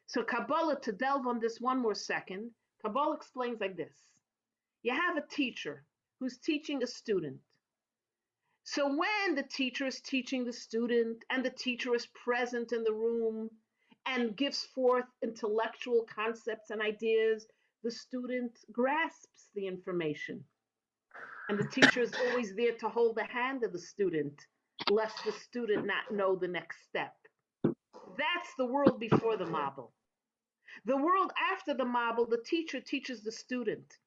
So Kabbalah, to delve on this one more second, Kabbalah explains like this. You have a teacher who's teaching a student. So when the teacher is teaching the student and the teacher is present in the room and gives forth intellectual concepts and ideas, the student grasps the information. And the teacher is always there to hold the hand of the student, lest the student not know the next step. That's the world before the Mabul. The world after the Mabul, the teacher teaches the student.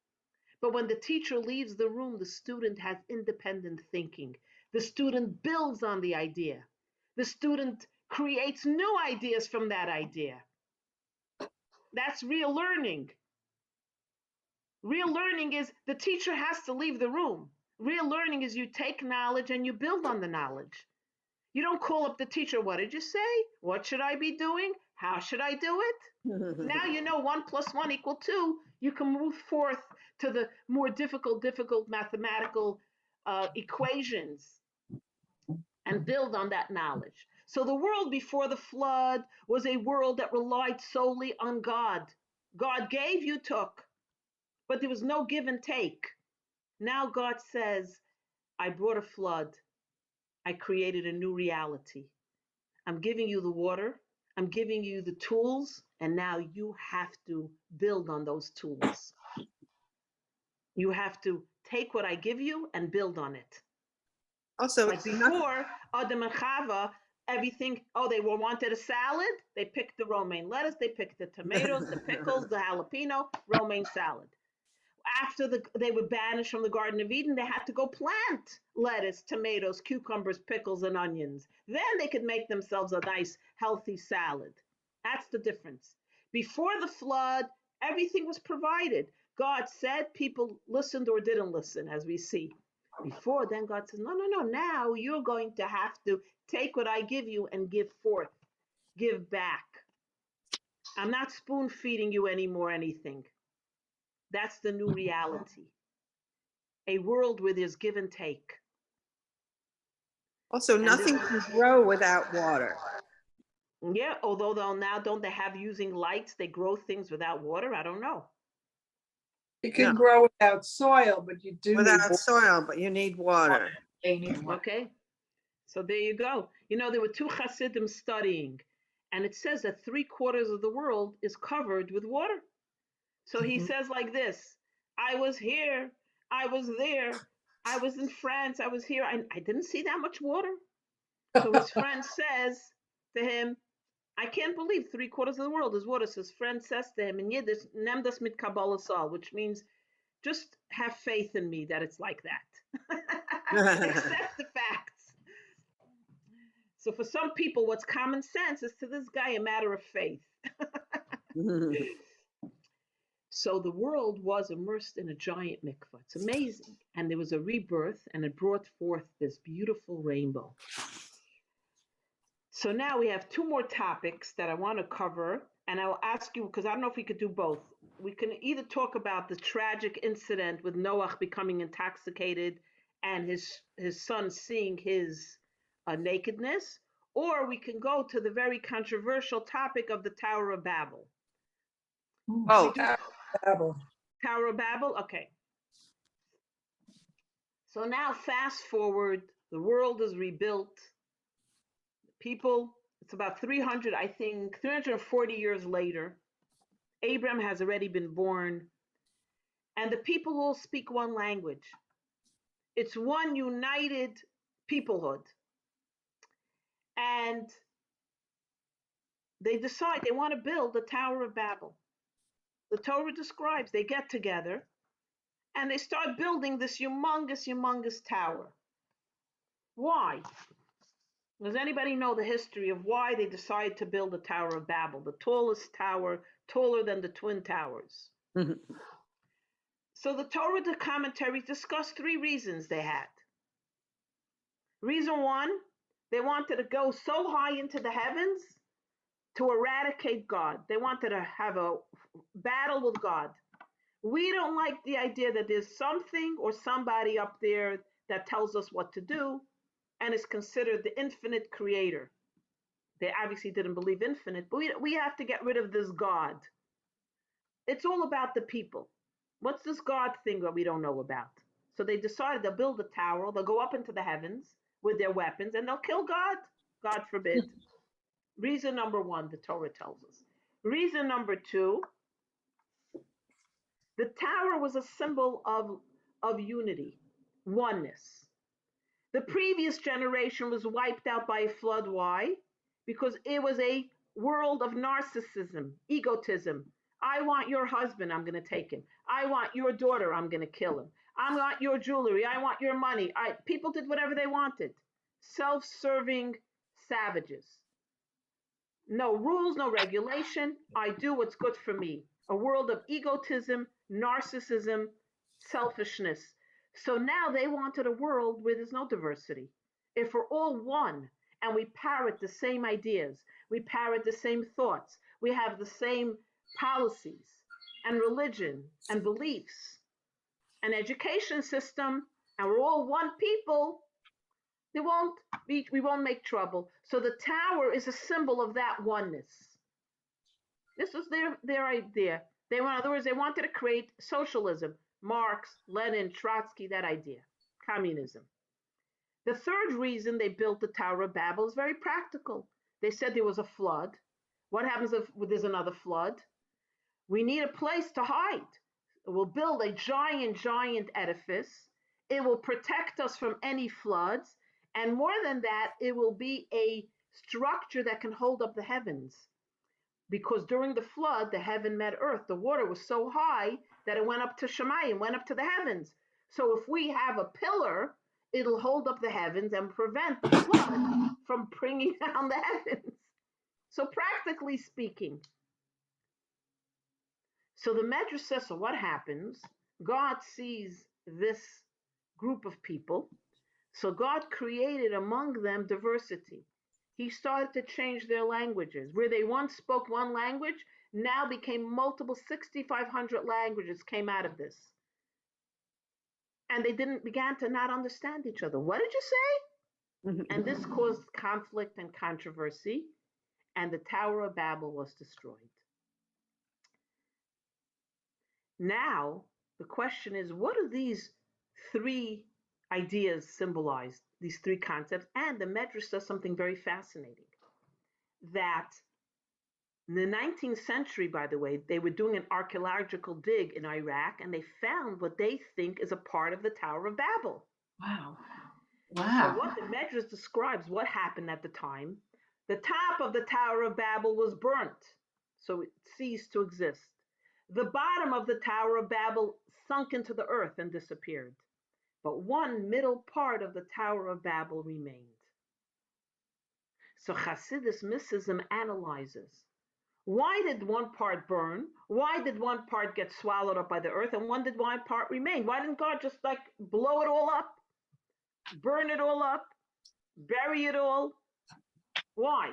But when the teacher leaves the room, the student has independent thinking. The student builds on the idea. The student creates new ideas from that idea. That's real learning. Real learning is the teacher has to leave the room. Real learning is you take knowledge and you build on the knowledge. You don't call up the teacher, what did you say? What should I be doing? How should I do it? Now you know 1 + 1 = 2. You can move forth to the more difficult mathematical equations and build on that knowledge. So the world before the flood was a world that relied solely on God. God gave, you took, but there was no give and take. Now God says, I brought a flood. I created a new reality. I'm giving you the water. I'm giving you the tools, and now you have to build on those tools. You have to take what I give you and build on it. Also, Like before, Adam and Chava, everything, they wanted a salad, they picked the romaine lettuce, they picked the tomatoes, the pickles, the jalapeno, romaine salad. After they were banished from the Garden of Eden, they had to go plant lettuce, tomatoes, cucumbers, pickles, and onions. Then they could make themselves a nice, healthy salad. That's the difference. Before the flood, everything was provided. God said, people listened or didn't listen, as we see. Before, then God says, no, now you're going to have to take what I give you and give forth, give back. I'm not spoon feeding you anymore anything. That's the new reality. A world where there's give and take. also nothing can grow without water. Yeah, although don't they have using lights, they grow things without water? I don't know. It can No. grow without soil, but you do need Without water. soil, but you need water. Okay, so there you go. There were 2 Hasidim studying, and it says that 3/4 of the world is covered with water. So he says like this, I was here, I was there, I was in France, I was here, I didn't see that much water. So his friend says to him, I can't believe 3/4 of the world is water. So his friend says to him in Yiddish, nem das mit Kabbalah sal, which means just have faith in me that it's like that. Accept the facts. So for some people, what's common sense is to this guy a matter of faith. So the world was immersed in a giant mikvah. It's amazing. And there was a rebirth, and it brought forth this beautiful rainbow. So now we have 2 more topics that I want to cover, and I will ask you, because I don't know if we could do both. We can either talk about the tragic incident with Noah becoming intoxicated and his son seeing his nakedness, or we can go to the very controversial topic of the Tower of Babel. Oh, Babel. Tower of Babel? Okay. So now fast forward, the world is rebuilt. People, it's about 340 years later. Abram has already been born, and the people all speak one language. It's one united peoplehood. And they decide they want to build the Tower of Babel. The Torah describes they get together and they start building this humongous, humongous tower. Why? Does anybody know the history of why they decided to build the Tower of Babel, the tallest tower, taller than the Twin Towers? So the Torah commentaries discuss three reasons they had. Reason one, they wanted to go so high into the heavens to eradicate God. They wanted to have a battle with God. We don't like the idea that there's something or somebody up there that tells us what to do and is considered the infinite creator. They obviously didn't believe infinite, but we have to get rid of this God. It's all about the people. What's this God thing that we don't know about? So they decided they'll build a tower, they'll go up into the heavens with their weapons, and they'll kill God. God forbid. Reason number one, the Torah tells us. Reason number two, the tower was a symbol of unity, oneness. The previous generation was wiped out by a flood. Why? Because it was a world of narcissism, egotism. I want your husband, I'm going to take him. I want your daughter, I'm going to kill him. I want your jewelry, I want your money. People did whatever they wanted. Self-serving savages. No rules, no regulation. I do what's good for me. A world of egotism, narcissism, selfishness. So now they wanted a world where there's no diversity. If we're all one and we parrot the same ideas, we parrot the same thoughts, we have the same policies and religion and beliefs and education system, and we're all one people, we won't make trouble. So the tower is a symbol of that oneness. This was their idea. In other words, they wanted to create socialism. Marx, Lenin, Trotsky, that idea. Communism. The third reason they built the Tower of Babel is very practical. They said there was a flood. What happens if there's another flood? We need a place to hide. We'll build a giant, giant edifice. It will protect us from any floods. And more than that, it will be a structure that can hold up the heavens. Because during the flood, the heaven met earth. The water was so high that it went up to Shemayim, went up to the heavens. So if we have a pillar, it'll hold up the heavens and prevent the flood from bringing down the heavens. So practically speaking, so the Medrash says, so what happens? God sees this group of people. So God created among them diversity. He started to change their languages. Where they once spoke one language, now became multiple 6,500 languages came out of this. And they began to not understand each other. What did you say? And this caused conflict and controversy, and the Tower of Babel was destroyed. Now, the question is, what do these three ideas symbolize, these three concepts? And the Medrash says something very fascinating, that in the 19th century, by the way, they were doing an archaeological dig in Iraq, and they found what they think is a part of the Tower of Babel. Wow. So Wow. what the Medrash describes what happened at the time, the top of the Tower of Babel was burnt, so it ceased to exist. The bottom of the Tower of Babel sunk into the earth and disappeared. But one middle part of the Tower of Babel remained. So Hasidus Mysticism analyzes, why did one part burn? Why did one part get swallowed up by the earth? And when did one part remain? Why didn't God just blow it all up? Burn it all up? Bury it all? Why?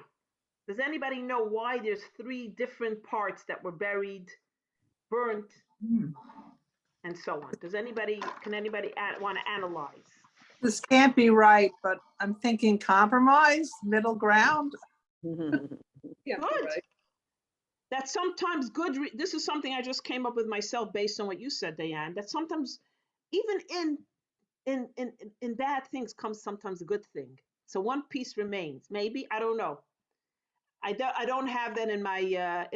Does anybody know why there's three different parts that were buried, burnt, and so on? Can anybody want to analyze? This can't be right, but I'm thinking compromise, middle ground. Yeah, Good. right. That's sometimes good. This is something I just came up with myself based on what you said, Diane. That sometimes, even in bad things, comes sometimes a good thing. So one piece remains. Maybe, I don't know. I don't have that in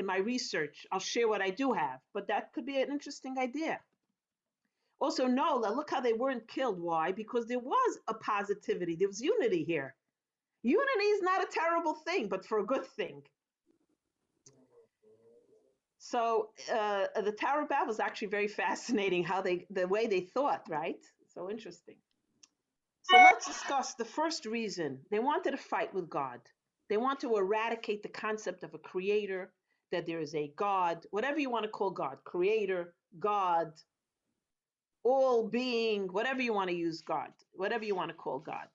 my research. I'll share what I do have, but that could be an interesting idea. Also, Nola, look how they weren't killed. Why? Because there was a positivity. There was unity here. Unity is not a terrible thing, but for a good thing. So the Tower of Babel is actually very fascinating. The way they thought, right? So interesting. So let's discuss the first reason they wanted to fight with God. They want to eradicate the concept of a creator, that there is a God, whatever you want to call God, creator, God, all being, whatever you want to use God, whatever you want to call God.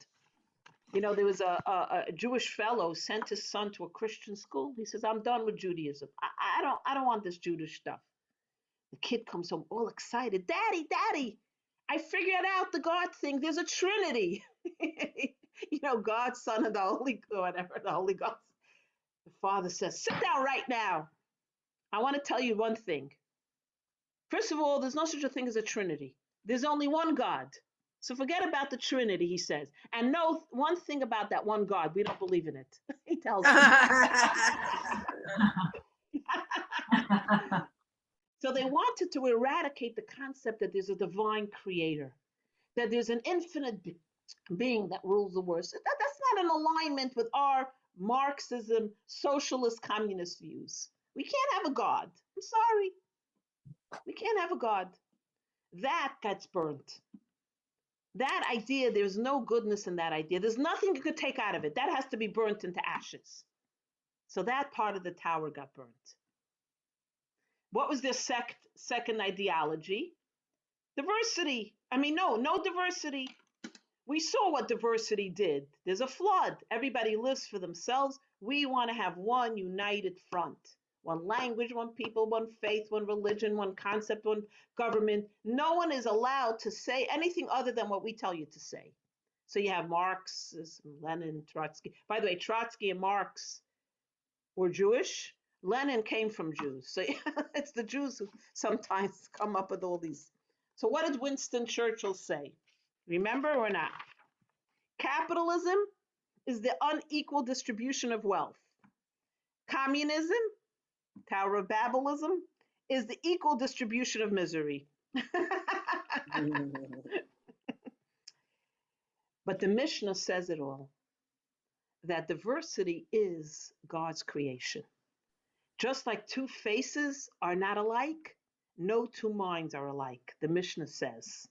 You know, there was a Jewish fellow sent his son to a Christian school. He says, I'm done with Judaism. I don't want this Jewish stuff. The kid comes home all excited. Daddy, I figured out the God thing. There's a Trinity. You know, God, Son, and the Holy, whatever, the Holy Ghost. The father says, sit down right now. I want to tell you one thing. First of all, there's no such a thing as a Trinity. There's only one God. So forget about the Trinity, he says. And know one thing about that one God. We don't believe in it. He tells us. So they wanted to eradicate the concept that there's a divine creator, that there's an infinite being that rules the world. So that's not in alignment with our Marxism, socialist, communist views. We can't have a God. I'm sorry. We can't have a God. That gets burnt. That idea, there's no goodness in that idea. There's nothing you could take out of it. That has to be burnt into ashes. So that part of the tower got burnt. What was their second ideology? Diversity. No diversity. We saw what diversity did. There's a flood. Everybody lives for themselves. We want to have one united front. One language, one people, one faith, one religion, one concept, one government. No one is allowed to say anything other than what we tell you to say. So you have Marx, Lenin, Trotsky. By the way, Trotsky and Marx were Jewish. Lenin came from Jews. So it's the Jews who sometimes come up with all these. So what did Winston Churchill say? Remember or not? Capitalism is the unequal distribution of wealth. Communism, Tower of Babelism, is the equal distribution of misery. But the Mishnah says it all, that diversity is God's creation. Just like two faces are not alike, no two minds are alike, the Mishnah says.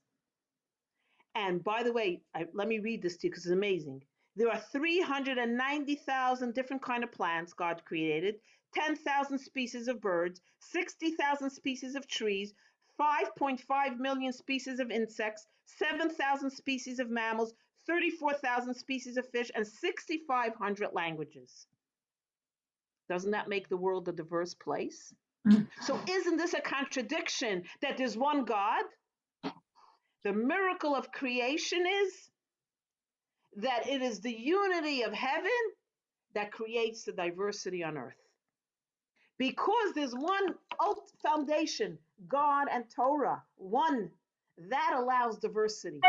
And by the way, let me read this to you because it's amazing. There are 390,000 different kinds of plants God created, 10,000 species of birds, 60,000 species of trees, 5.5 million species of insects, 7,000 species of mammals, 34,000 species of fish, and 6,500 languages. Doesn't that make the world a diverse place? So isn't this a contradiction that there's one God? The miracle of creation is that it is the unity of heaven that creates the diversity on earth. Because there's one foundation, God and Torah, one, that allows diversity.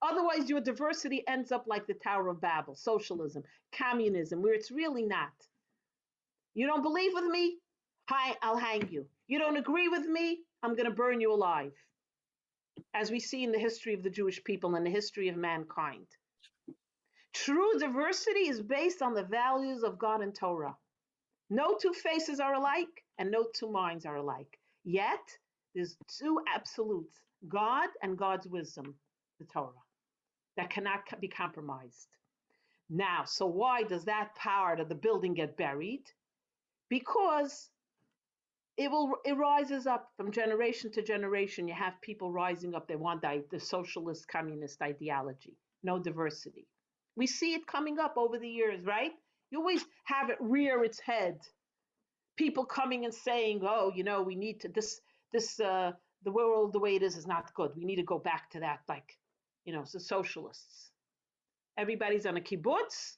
Otherwise, your diversity ends up like the Tower of Babel, socialism, communism, where it's really not. You don't believe with me? I'll hang you. You don't agree with me? I'm going to burn you alive. As we see in the history of the Jewish people and the history of mankind. True diversity is based on the values of God and Torah. No two faces are alike and no two minds are alike. Yet, there's two absolutes, God and God's wisdom, the Torah, that cannot be compromised. Now, so why does that part of the building get buried? Because it rises up from generation to generation. You have people rising up. They want the socialist, communist ideology. No diversity. We see it coming up over the years, right? You always have it rear its head. People coming and saying, "Oh, we need to the world the way it is not good. We need to go back to that, the socialists. Everybody's on a kibbutz.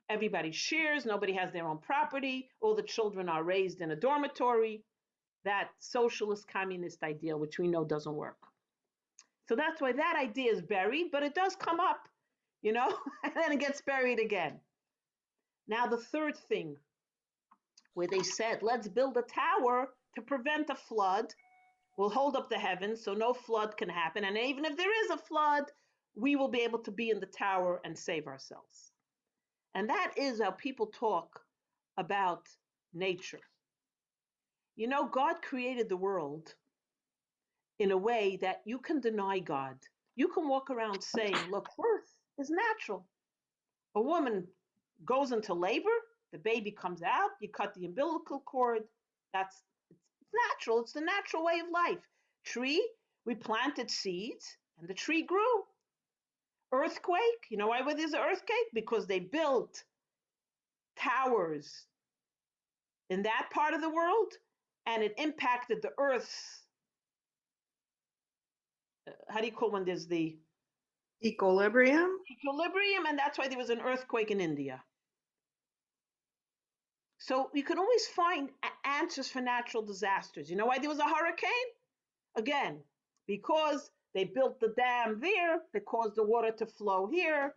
Everybody shares. Nobody has their own property. All the children are raised in a dormitory." That socialist communist ideal, which we know doesn't work. So that's why that idea is buried, but it does come up, and then it gets buried again. Now, the third thing, where they said, let's build a tower to prevent a flood. We'll hold up the heavens so no flood can happen. And even if there is a flood, we will be able to be in the tower and save ourselves. And that is how people talk about nature. You know, God created the world in a way that you can deny God. You can walk around saying, look, birth is natural. A woman goes into labor, the baby comes out, you cut the umbilical cord. It's natural. It's the natural way of life. Tree, we planted seeds and the tree grew. Earthquake, you know why there's an earthquake? Because they built towers in that part of the world and it impacted the earth's, how do you call when there's the Equilibrium? equilibrium, and that's why there was an earthquake in India. So you can always find answers for natural disasters. You know why there was a hurricane? Again, because they built the dam there that caused the water to flow here.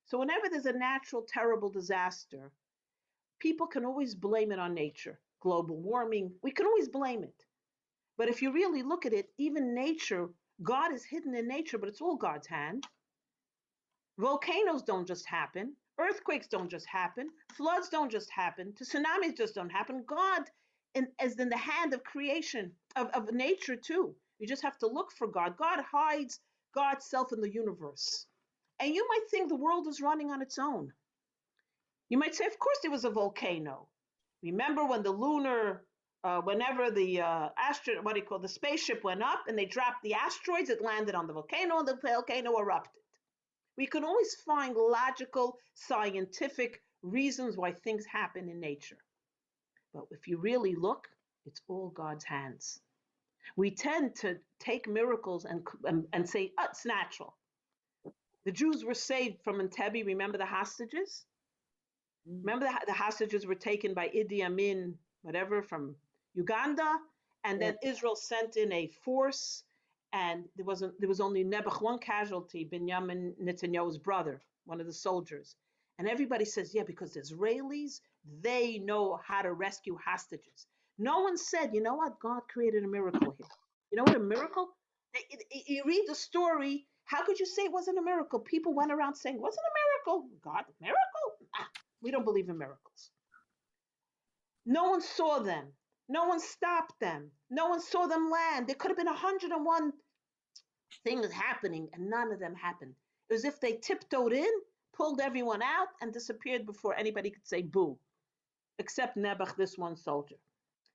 So whenever there's a natural terrible disaster, people can always blame it on nature. Global warming, we can always blame it. But if you really look at it, even nature, God is hidden in nature, but it's all God's hand. Volcanoes don't just happen. Earthquakes don't just happen. Floods don't just happen. Tsunamis just don't happen. God is in the hand of creation, of nature too. You just have to look for God. God hides God's self in the universe. And you might think the world is running on its own. You might say, of course there was a volcano. Remember when the whenever the the spaceship went up and they dropped the asteroids, it landed on the volcano and the volcano erupted. We can always find logical, scientific reasons why things happen in nature. But if you really look, it's all God's hands. We tend to take miracles and say, oh, it's natural. The Jews were saved from Entebbe. Remember the hostages? Remember the hostages were taken by Idi Amin, whatever, from Uganda, and then Israel sent in a force, and there was only Nebuch, one casualty, Benjamin Netanyahu's brother, one of the soldiers. And everybody says, yeah, because the Israelis, they know how to rescue hostages. No one said, you know what, God created a miracle here. You know what a miracle? You read the story, how could you say it wasn't a miracle? People went around saying, it wasn't a miracle. God, miracle? We don't believe in miracles. No one saw them. No one stopped them. No one saw them land. There could have been 101 things happening and none of them happened. It was as if they tiptoed in, pulled everyone out, and disappeared before anybody could say boo, except Nebuch, this one soldier.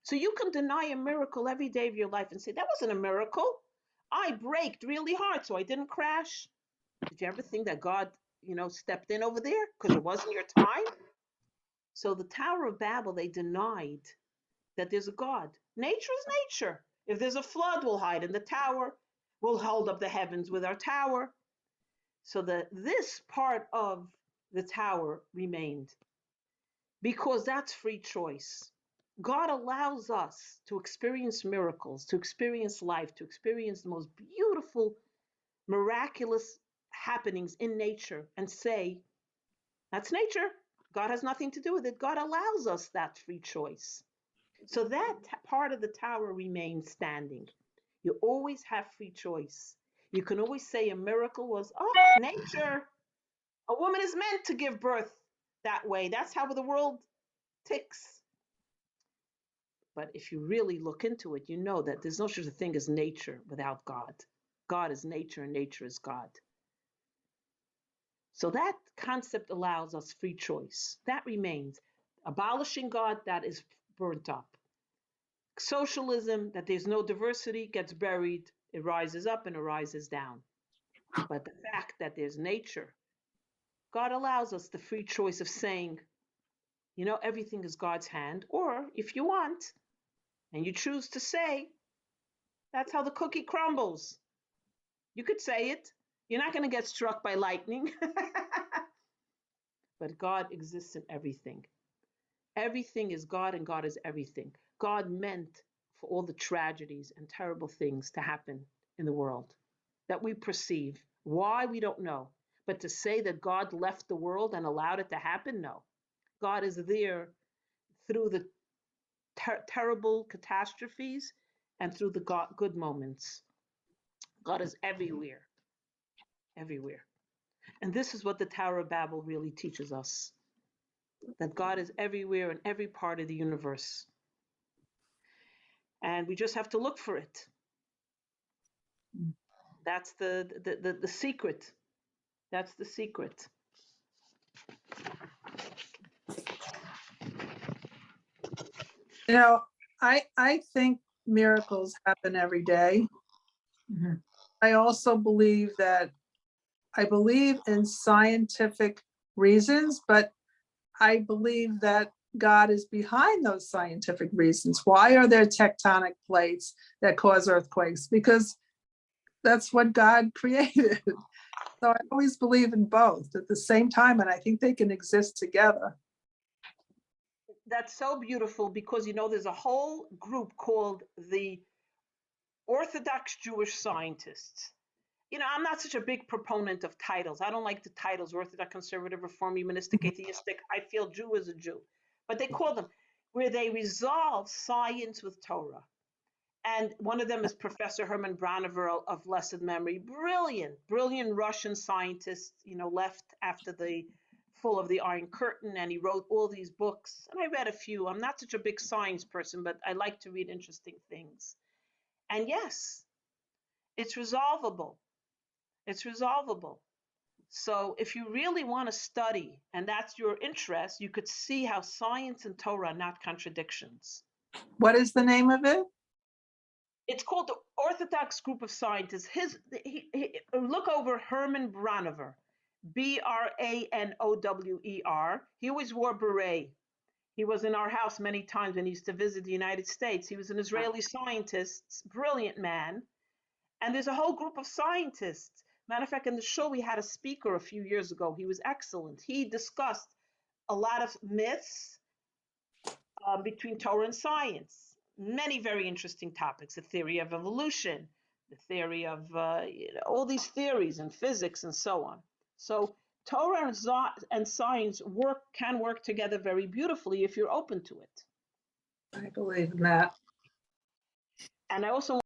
So you can deny a miracle every day of your life and say, that wasn't a miracle. I braked really hard so I didn't crash. Did you ever think that God, stepped in over there because it wasn't your time? So the Tower of Babel, they denied that there's a God. Nature is nature. If there's a flood, we'll hide in the tower. We'll hold up the heavens with our tower. So this part of the tower remained because that's free choice. God allows us to experience miracles, to experience life, to experience the most beautiful, miraculous happenings in nature and say, that's nature. God has nothing to do with it. God allows us that free choice. So that part of the tower remains standing. You always have free choice. You can always say a miracle was, nature. A woman is meant to give birth that way. That's how the world ticks. But if you really look into it, you know that there's no such a thing as nature without God. God is nature and nature is God. So that concept allows us free choice. That remains. Abolishing God, that is burnt up. Socialism, that there's no diversity, gets buried. It rises up and it rises down. But the fact that there's nature, God allows us the free choice of saying, everything is God's hand. Or if you want, and you choose to say, that's how the cookie crumbles. You could say it. You're not going to get struck by lightning. But God exists in everything. Everything is God and God is everything. God meant for all the tragedies and terrible things to happen in the world that we perceive. Why, we don't know. But to say that God left the world and allowed it to happen, no. God is there through the terrible catastrophes and through the good moments. God is everywhere, everywhere. And this is what the Tower of Babel really teaches us, that God is everywhere in every part of the universe. And we just have to look for it. That's the secret. That's the secret. You know, I think miracles happen every day. Mhm. I also believe that I believe in scientific reasons, but I believe that God is behind those scientific reasons. Why are there tectonic plates that cause earthquakes? Because that's what God created. So I always believe in both at the same time, and I think they can exist together. That's so beautiful because, there's a whole group called the Orthodox Jewish scientists. I'm not such a big proponent of titles. I don't like the titles Orthodox, conservative, reform, humanistic, atheistic. I feel Jew is a Jew. But they call them where they resolve science with Torah. And one of them is Professor Herman Branover of blessed memory. Brilliant, brilliant Russian scientist, left after the fall of the Iron Curtain. And he wrote all these books. And I read a few. I'm not such a big science person, but I like to read interesting things. And yes, it's resolvable. It's resolvable. So if you really want to study, and that's your interest, you could see how science and Torah are not contradictions. What is the name of it? It's called the Orthodox Group of Scientists. Look over Herman Branover, Branower. He always wore beret. He was in our house many times when he used to visit the United States. He was an Israeli scientist, brilliant man. And there's a whole group of scientists. Matter of fact, in the show, we had a speaker a few years ago. He was excellent. He discussed a lot of myths between Torah and science. Many very interesting topics: the theory of evolution, the theory of all these theories in physics, and so on. So Torah and science can work together very beautifully if you're open to it. I believe in that. And I also